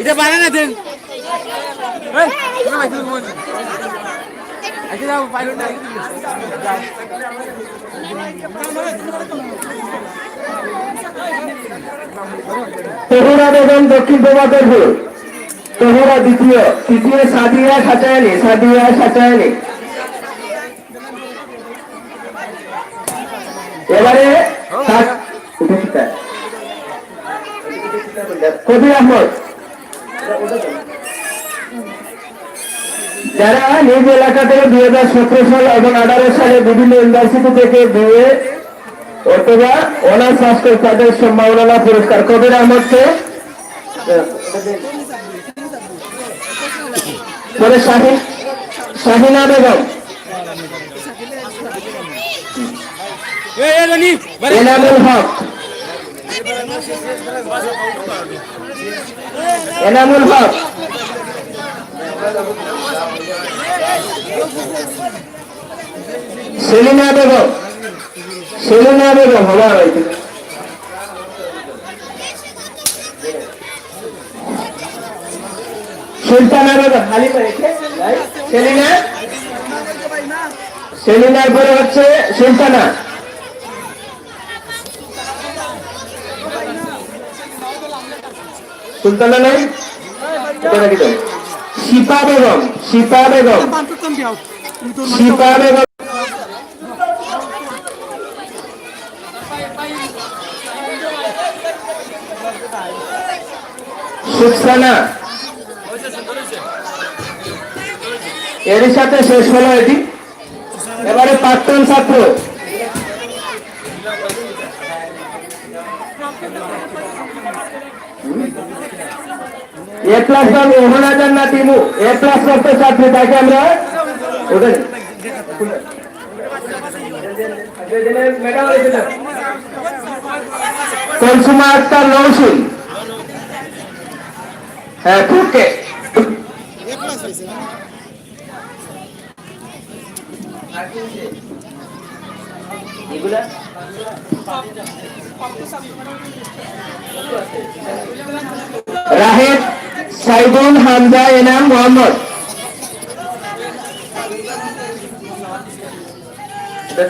এটা পারে না দেন তহুরা বেগম দক্ষিণ দুর্গাপুর, তহুরা তৃতীয় সাদিয়া সাচায়ানি। এবারে কবির আহমদ, যারা নিজ এলাকা থেকে 2017 সাল এবং 2018 সালে বিভিন্ন ইউনিভার্সিটি থেকে বিএ অথবা অনার্স পাস করে তাদের সম্মাননা পুরস্কার। কবির আহমদকে পরে শাহিনা বেগম, এনামুল হক, সেলিনা বেগম হওয়া হয়েছে, সুলতানা বেগম, সেলিনার পরে হচ্ছে সুলতানা, নাই শিপা বেগম, সুকসানা। এরই সাথে শেষ হলো এটি। এবারে প্রাক্তন ছাত্র এ প্লাস মোহনা জান্না টিমু, এ প্লাস প্রাপ্ত ছাত্রী, তাকে আমরা কলসুমা আক্তার নৌসুন, হ্যাঁ ওকে। রাহেদ, সাইদুল, হামজা, এনাম, মোহাম্মদ।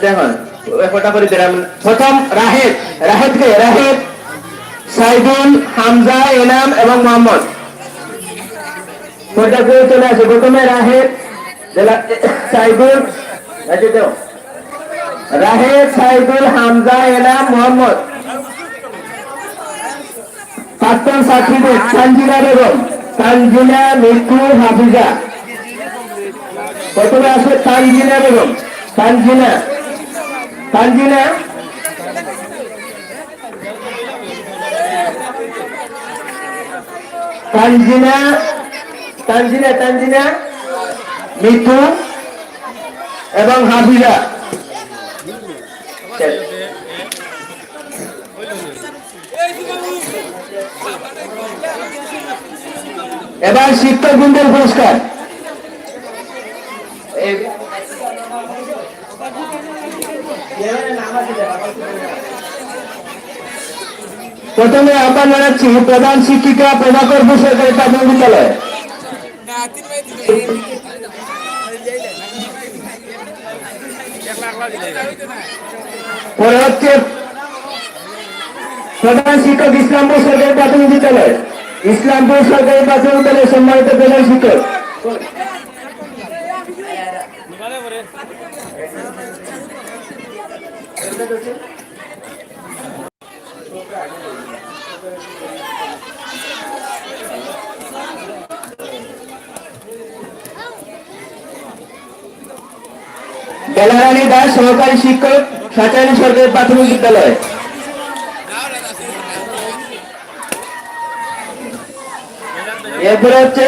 দেখুন প্রথম রাহেদ, সাইদুল, হামজা, এনাম এবং মোহাম্মদ। চলে আসে প্রথমে রাহেদ, সাইদুল, হামজা, এনাম, মোহাম্মদ। প্রাক্তন ছাত্রীদের তানজিনা বেগম, মৃত্যু, হাফিজা। প্রথমে আসে তানজিনা বেগম, তানজিনা, মৃত্যু এবং হাফিজা। এবার শিক্ষকবৃন্দের পুরস্কার। প্রথমে আহ্বান জানাচ্ছি প্রধান শিক্ষিকা প্রভাকর সরকারি প্রাথমিক বিদ্যালয়। পরে হচ্ছে প্রধান শিক্ষক ইসলামপুর সরকারি প্রাথমিক বিদ্যালয়, ইসলামপুর সরকারি প্রাথমিক বিদ্যালয়ের সম্মানিত প্রধান শিক্ষক। বেলারানী দাস সহকারী শিক্ষক, সাঁচাইল সরকারি প্রাথমিক বিদ্যালয়। এরপরে হচ্ছে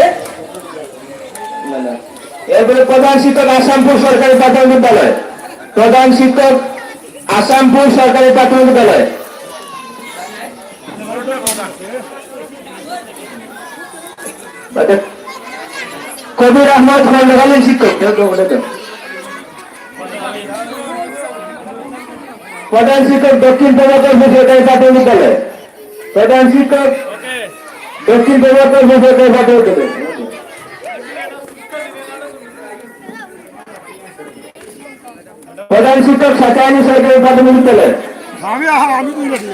এরপরে প্রধান শিক্ষক আসামপুর সরকারি প্রাথমিক বিদ্যালয়, প্রধান শিক্ষক আসামপুর সরকারি প্রাথমিক বিদ্যালয়। কবির আহমদ খন্ডকালীন শিক্ষক। প্রধান শিক্ষক দক্ষিণ প্রভাকর সরকারি প্রাথমিক বিদ্যালয়, প্রধান শিক্ষক দক্ষিণ প্রভাকর সরকারি প্রাথমিক বিদ্যালয়। প্রধান শিক্ষক সাঁচাইনি সরকারি প্রাথমিক বিদ্যালয়। আমি বুঝতে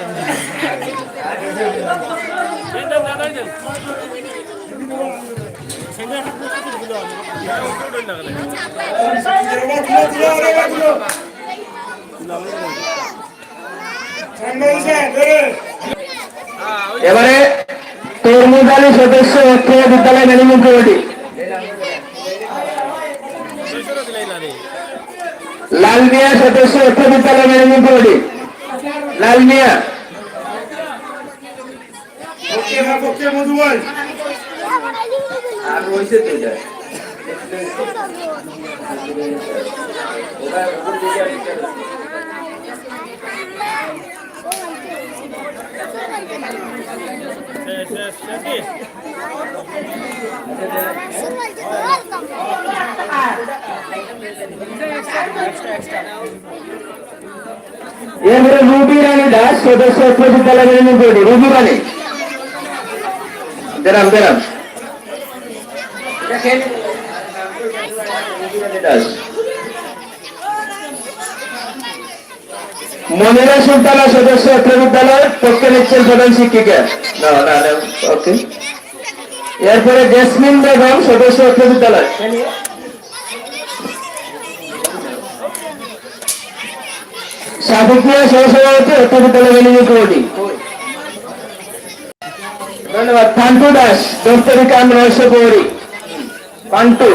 এবারে তরমুজ আলী সদস্য অর্থ বিদ্যালয় ম্যানেজমেন্ট কমিটি, লাল মিয়া সদস্য অর্থ বিদ্যালয় ম্যানেজমেন্ট কমিটি, লাল মিয়া। মধু ভাই আর রয়েছে তো যায় এবারে রুবি রানী দাস সদস্য অর্থ বিদ্যালয় ম্যানেজমেন্ট কমিটি, রুবি রানী। দেরাম দেরাম মনিরা সুলতানা সদস্য অর্থ বিদ্যালয় পক্ষে নিচ্ছেন প্রধান শিক্ষিকা। ওকে। এরপরে জেসমিন বেগম সদস্য অর্থ বিদ্যালয়, সাবিকিয়া সহসভাপতি অর্থ বিদ্যালয় ম্যানেজমেন্ট কমিটি। ধন্যবাদ। পান্টু দাস দপ্তরি কাম রহস্য প্রহরী, পান্টু।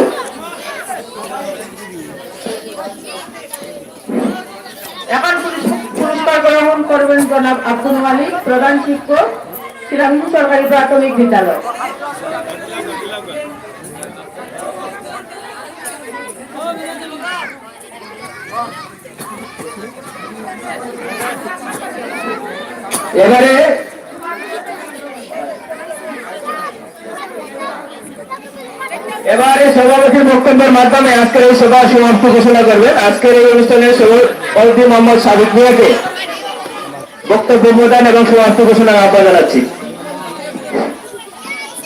এখন পুরস্কার গ্রহণ করবেন জনাব আব্দুল মালিক, প্রধান শিক্ষক, শ্রীরামপুর সরকারি প্রাথমিক বিদ্যালয়। এবারে সভাপতির বক্তব্যের মাধ্যমে আজকের এই সভা সমাপ্তি ঘোষণা করবেন। আজকের এই অনুষ্ঠানের সভাপতি মোহাম্মদ সাবিক মিয়াকে বক্তব্য প্রদান এবং সমাপ্তি ঘোষণার আহ্বান জানাচ্ছি।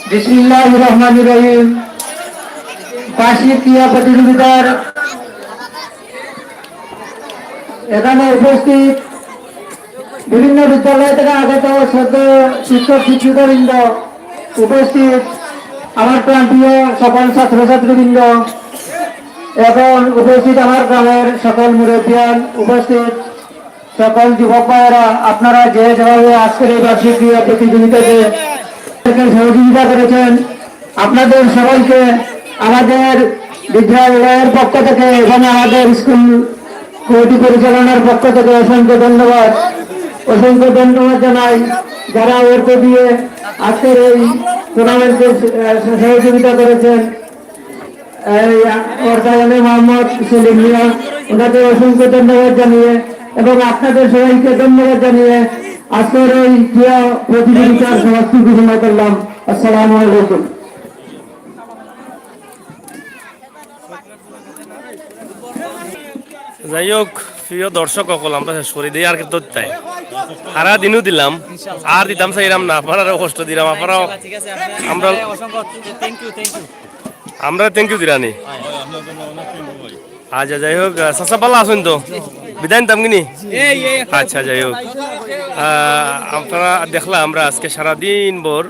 বিসমিল্লাহির রহমানির রহিম। বার্ষিক ক্রীড়া প্রতিযোগিতার এখানে উপস্থিত বিভিন্ন বিদ্যালয় থেকে আগত শ্রদ্ধেয় শিক্ষক শিক্ষিকাবৃন্দ, উপস্থিত আমার প্রান্তীয় সকল ছাত্রছাত্রীবৃন্দ এবং উপস্থিত আমার গ্রামের সকল মুরব্বিয়ান, উপস্থিত সকল যুবক ভাইয়েরা, আপনারা যেভাবে আজকের এই বার্ষিক ক্রীড়া প্রতিযোগিতাতে সহযোগিতা করেছেন, আপনাদের সবাইকে আমাদের বিদ্যালয়ের পক্ষ থেকে এবং আমাদের স্কুল কমিটি পরিচালনার পক্ষ থেকে অসংখ্য ধন্যবাদ জানাই। যারা অর্থ দিয়ে আজকের এই টুর্নামেন্টে সহযোগিতা করেছেন, অর্থায়নে মোহাম্মদ সেলিম মিয়া, ওনাদের অসংখ্য ধন্যবাদ জানিয়ে এবং আপনাদের সবাইকে ধন্যবাদ জানিয়ে আজকের এই ক্রীড়া প্রতিযোগিতার সমাপ্তি ঘোষণা করলাম। আসসালামু আলাইকুম। যাই হোক, প্রিয় দর্শক সকল, আমরা শেষ করে দিই আর কিন্তু তাই সারা দিনও দিলাম আর দিতাম চাইলাম না, আপনারাও কষ্ট দিলাম, আপনারাও আমরা থ্যাংক ইউ দিলানি। আচ্ছা যাই হোক, চাচা পাল্লা আসুন তো। বিদায় নিতাম কিনি আচ্ছা যাই হোক আপনারা দেখলাম আমরা আজকে সারাদিন ভর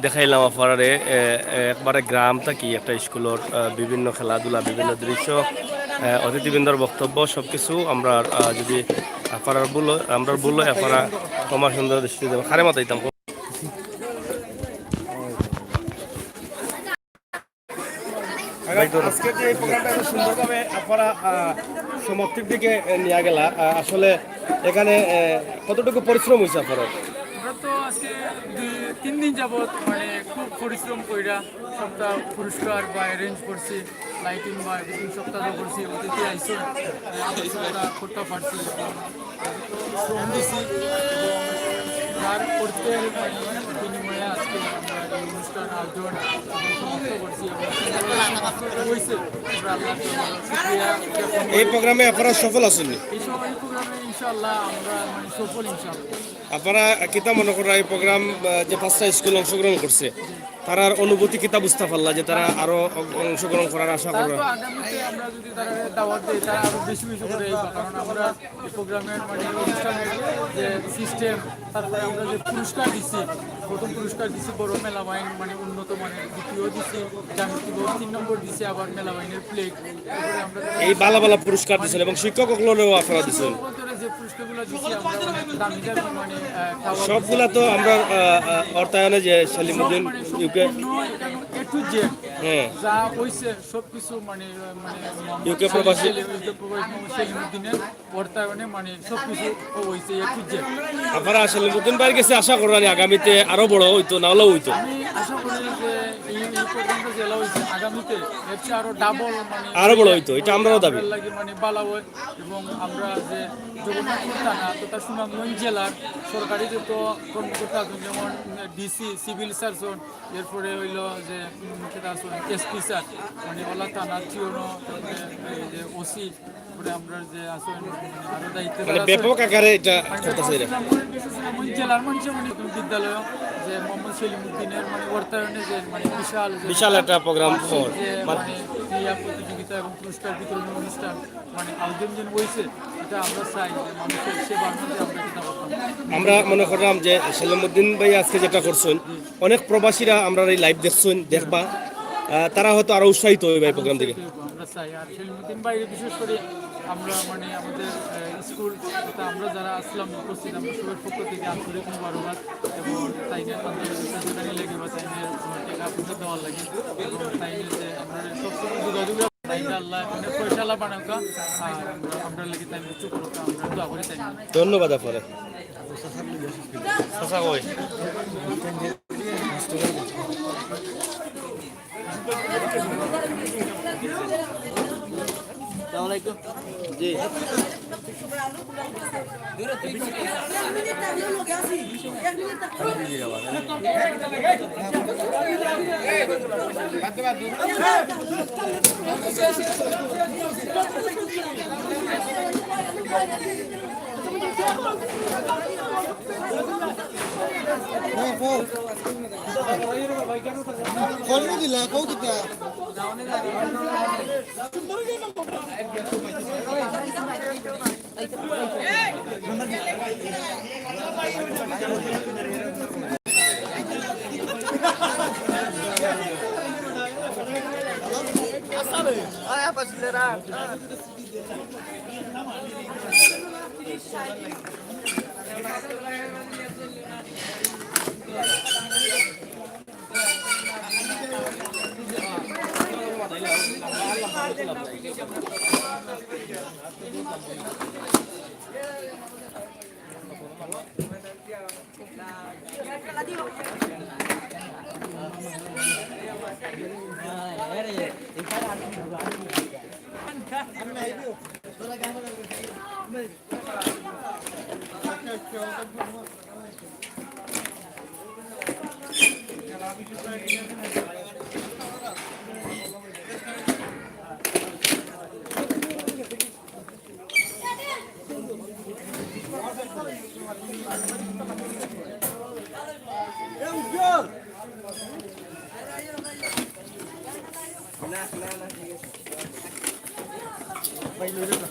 দেখাইলাম আপনারে একবারে গ্রাম থাকি একটা স্কুলের বিভিন্ন খেলাধুলা বিভিন্ন দৃশ্য অতিথিবৃন্দর বক্তব্য সব কিছু আমরা যদি আপনার ভুল হয় আপনারা ক্ষমা সুন্দর দৃষ্টি দেবেন খারে মাতাইতাম আজকে যে এই প্রোগ্রামটা এত সুন্দরভাবে আপনারা সমাপ্তির দিকে নিয়ে গেলা আসলে এখানে কতটুকু পরিশ্রম হয়েছে আপনারা আমরা তো আজকে 2-3 দিন যাবত মানে খুব পরিশ্রম কইরা সপ্তাহ পুরস্কার বা অ্যারেঞ্জ করছি লাইটিং বা এডিটিং সপ্তাহ করছি অতিথি আইসো করতে পারছি শ্রম দিছি তার করতে বিনিময়ে আজকে আমরা এই অনুষ্ঠান আয়োজন সমাপ্ত করছি হয়েছে আমরা আল্লাহ এই প্রোগ্রামে আপনারা সফল আছেন এই সময় প্রোগ্রামে ইনশাআল্লাহ আমরা মানে সফল ইনশাআল্লাহ আপনারা কিতা মনে করেন এই প্রোগ্রাম যে 5টা স্কুল অংশগ্রহণ করছে তারার অনুভূতি কিতা বুঝতে পারলা যে তারা আরো অংশগ্রহণ করার আশা করে তো আগামীতে আমরা যদি তারা দাওয়াত দিই তারা আরো বেশি বেশি করে আইবা কারণ আমরা এই প্রোগ্রামের মানে অনুষ্ঠানের যে সিস্টেম তারপরে আমরা যে পুরস্কার দিচ্ছি প্রথম পুরস্কার দিচ্ছি বড় মেলাবাইন মানে উন্নত মানের দ্বিতীয় দিচ্ছি জ্যামিতি বোর্ড 3 নম্বর দিচ্ছি আবার মেলাবাইনের প্লেট তারপরে আমরা এই বালা বালা পুরস্কার দিয়েছেন এবং শিক্ষকগুলোও আপনারা দিয়েছেন যে পুরস্কারগুলো দিচ্ছি আমরা অনেক দামি দামি মানে খাওয়া সবগুলা তো আমরা অর্থায়নে যে Selimuddin UK A to Z হ্যাঁ যা হইছে সবকিছু মানে ইউকে প্রবাসী সেলিমুদ্দিনের অর্থায়নে মানে সবকিছু হইছে এ টু জেড আপনারা সেলিমুদ্দিন ভাইয়ের কাছে আশা করেন আগামীতে আরো বড় হইতো না হলেও হইতো আমি আশা করি যে এই প্রোগ্রামটা জেলা হয়েছে আগামীতে এর চেয়ে আরো ডাবল মানে আরো বড় হইতো এটা আমরাও দাবি লাগে মানে বালা হয় এবং আমরা যে জগন্নাথপুর থানা তথা সুনামগঞ্জ জেলার সরকারি যত কর্মকর্তা আছেন যেমন ডিসি সিভিল সার্জন এরপরে হইল যে এসপি স্যার মানে ওলা থানার চিওনো এই যে ওসি তারপরে আমরা যে আসেন আরো দায়িত্ব মানে ব্যাপক আকারে এটা করতেছে এরা জেলার মানুষের মানে বিদ্যালয় যে মোহাম্মদ সেলিমুদ্দিনের মানে অর্থায়নে যে মানে বিশাল একটা প্রোগ্রাম যে মানে ক্রীড়া প্রতিযোগিতা এবং পুরস্কার বিতরণ অনুষ্ঠান মানে আয়োজন যেন হয়েছে এটা আমরা চাই যে মানুষের সেবার মধ্যে আমরা এটা করতাম আমরা মনে করলাম যে সেলিমুদ্দিন ভাই আজকে যেটা করছেন অনেক প্রবাসীরা আমরা এই লাইভ দেখছেন দেখবা তারা হয়তো আরো উৎসাহিত হবে এই প্রোগ্রাম থেকে আমরা চাই আর সেলিমুদ্দিন ভাই বিশেষ করে আমরা মানে আমাদের স্কুল তথা আমরা যারা আসলাম উপস্থিত আমরা সবার পক্ষ থেকে আন্তরিক মুবারকবাদ এবং তাইনের আন্তরিক লেগে বা তাইনের টাকা পয়সা দেওয়ার লাগে এবং তাইনের যে আমরা সবসময় যোগাযোগ তাইনে আল্লাহ মানে পয়সালা বানাকা আর আমরা লেগে তাইনের চুপ করতে আমরা দোয়া করি তাই ধন্যবাদ আপনারে সঁচা কই জি দিলা কৌতুকা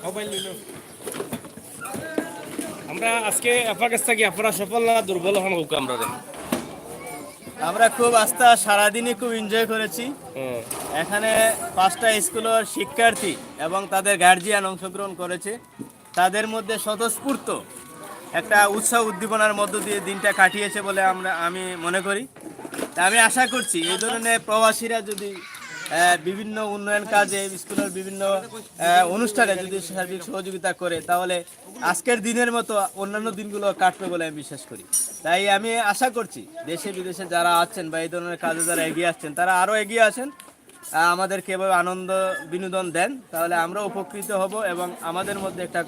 মোবাইল লইলো আমরা আজকে আপনার কাছ থেকে আপনারা সফল না দুর্বল হন হোক আমরা আমরা খুব আস্থা সারাদিনই খুব এনজয় করেছি। এখানে 5টা স্কুলের শিক্ষার্থী এবং তাদের গার্জিয়ান অংশগ্রহণ করেছে। তাদের মধ্যে স্বতঃস্ফূর্ত একটা উৎসাহ উদ্দীপনার মধ্য দিয়ে দিনটা কাটিয়েছে বলে আমি মনে করি। তা আমি আশা করছি এই ধরনের প্রবাসীরা যদি বিভিন্ন উন্নয়ন কাজে স্কুলের বিভিন্ন অনুষ্ঠানে যদি সার্বিক সহযোগিতা করে তাহলে আজকের দিনের মতো অন্যান্য দিনগুলো কাটবে বলে আমি বিশ্বাস করি। তাই আমি আশা করছি দেশে বিদেশে যারা আছেন বা এই ধরনের কাজে যারা এগিয়ে আসছেন তারা আরও এগিয়ে আসেন, আমাদেরকে এভাবে আনন্দ বিনোদন দেন, তাহলে আমরা উপকৃত হব এবং আমাদের মধ্যে একটা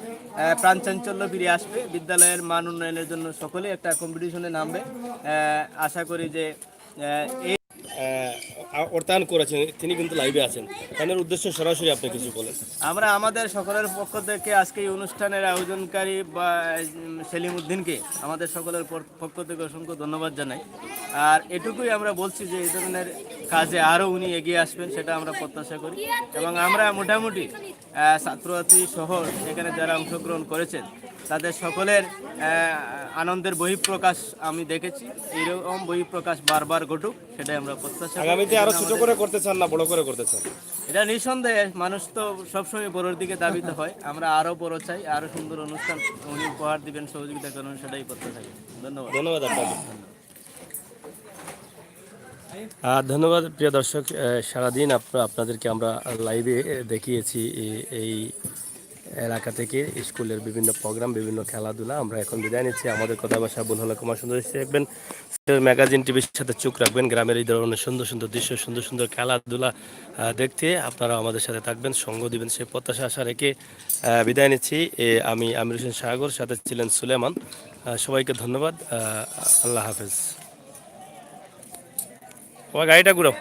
প্রাণচাঞ্চল্য ফিরে আসবে। বিদ্যালয়ের মান উন্নয়নের জন্য সকলেই একটা কম্পিটিশনে নামবে। আশা করি যে এই অর্থায়ন করেছেন তিনি কিন্তু লাইভে আছেন, তাদের উদ্দেশ্য সরাসরি আপনি কিছু বলেন। আমরা আমাদের সকলের পক্ষ থেকে আজকে এই অনুষ্ঠানের আয়োজনকারী বা সেলিম উদ্দিনকে আমাদের সকলের পক্ষ থেকে অসংখ্য ধন্যবাদ জানাই। আর এটুকুই আমরা বলছি যে এই ধরনের কাজে আরও উনি এগিয়ে আসবেন সেটা আমরা প্রত্যাশা করি এবং আমরা মোটামুটি ছাত্রছাত্রী সহ এখানে যারা অংশগ্রহণ করেছেন তাদের সকলের আনন্দের বহিঃপ্রকাশ আমি দেখেছি। এরকম বহিঃপ্রকাশ বারবার ঘটুক সেটাই আমরা প্রত্যাশা করি। আগামীতে আরো ছোট করে করতে চান না বড় করে করতে চান? এটা নিঃসন্দেহে মানুষ তো সবসময় বড়োর দিকে দাবিত হয়, আমরা আরও বড় চাই, আরও সুন্দর অনুষ্ঠান উনি উপহার দিবেন, সহযোগিতা করবেন, সেটাই প্রত্যাশা করি। ধন্যবাদ। ধন্যবাদ আপনাকে। ধন্যবাদ প্রিয় দর্শক, সারাদিন আপনাদেরকে আমরা লাইভে দেখিয়েছি এই এলাকা থেকে স্কুলের বিভিন্ন প্রোগ্রাম, বিভিন্ন খেলাধুলা। আমরা এখন বিদায় নিচ্ছি। আমাদের কথা ভাষা বলহলা কুমার সুন্দর দেখবেন, ম্যাগাজিন টিভির সাথে চোখ রাখবেন। গ্রামের এই ধরনের সুন্দর সুন্দর দৃশ্য, সুন্দর সুন্দর খেলাধুলা দেখতে আপনারা আমাদের সাথে থাকবেন, সঙ্গ দিবেন সেই প্রত্যাশা আশা রেখে বিদায় নিচ্ছি। আমি আমির হোসেন সাগর, সাথে ছিলেন সুলেমান। সবাইকে ধন্যবাদ। আল্লাহ হাফেজ। গাড়িটা ঘুরাও।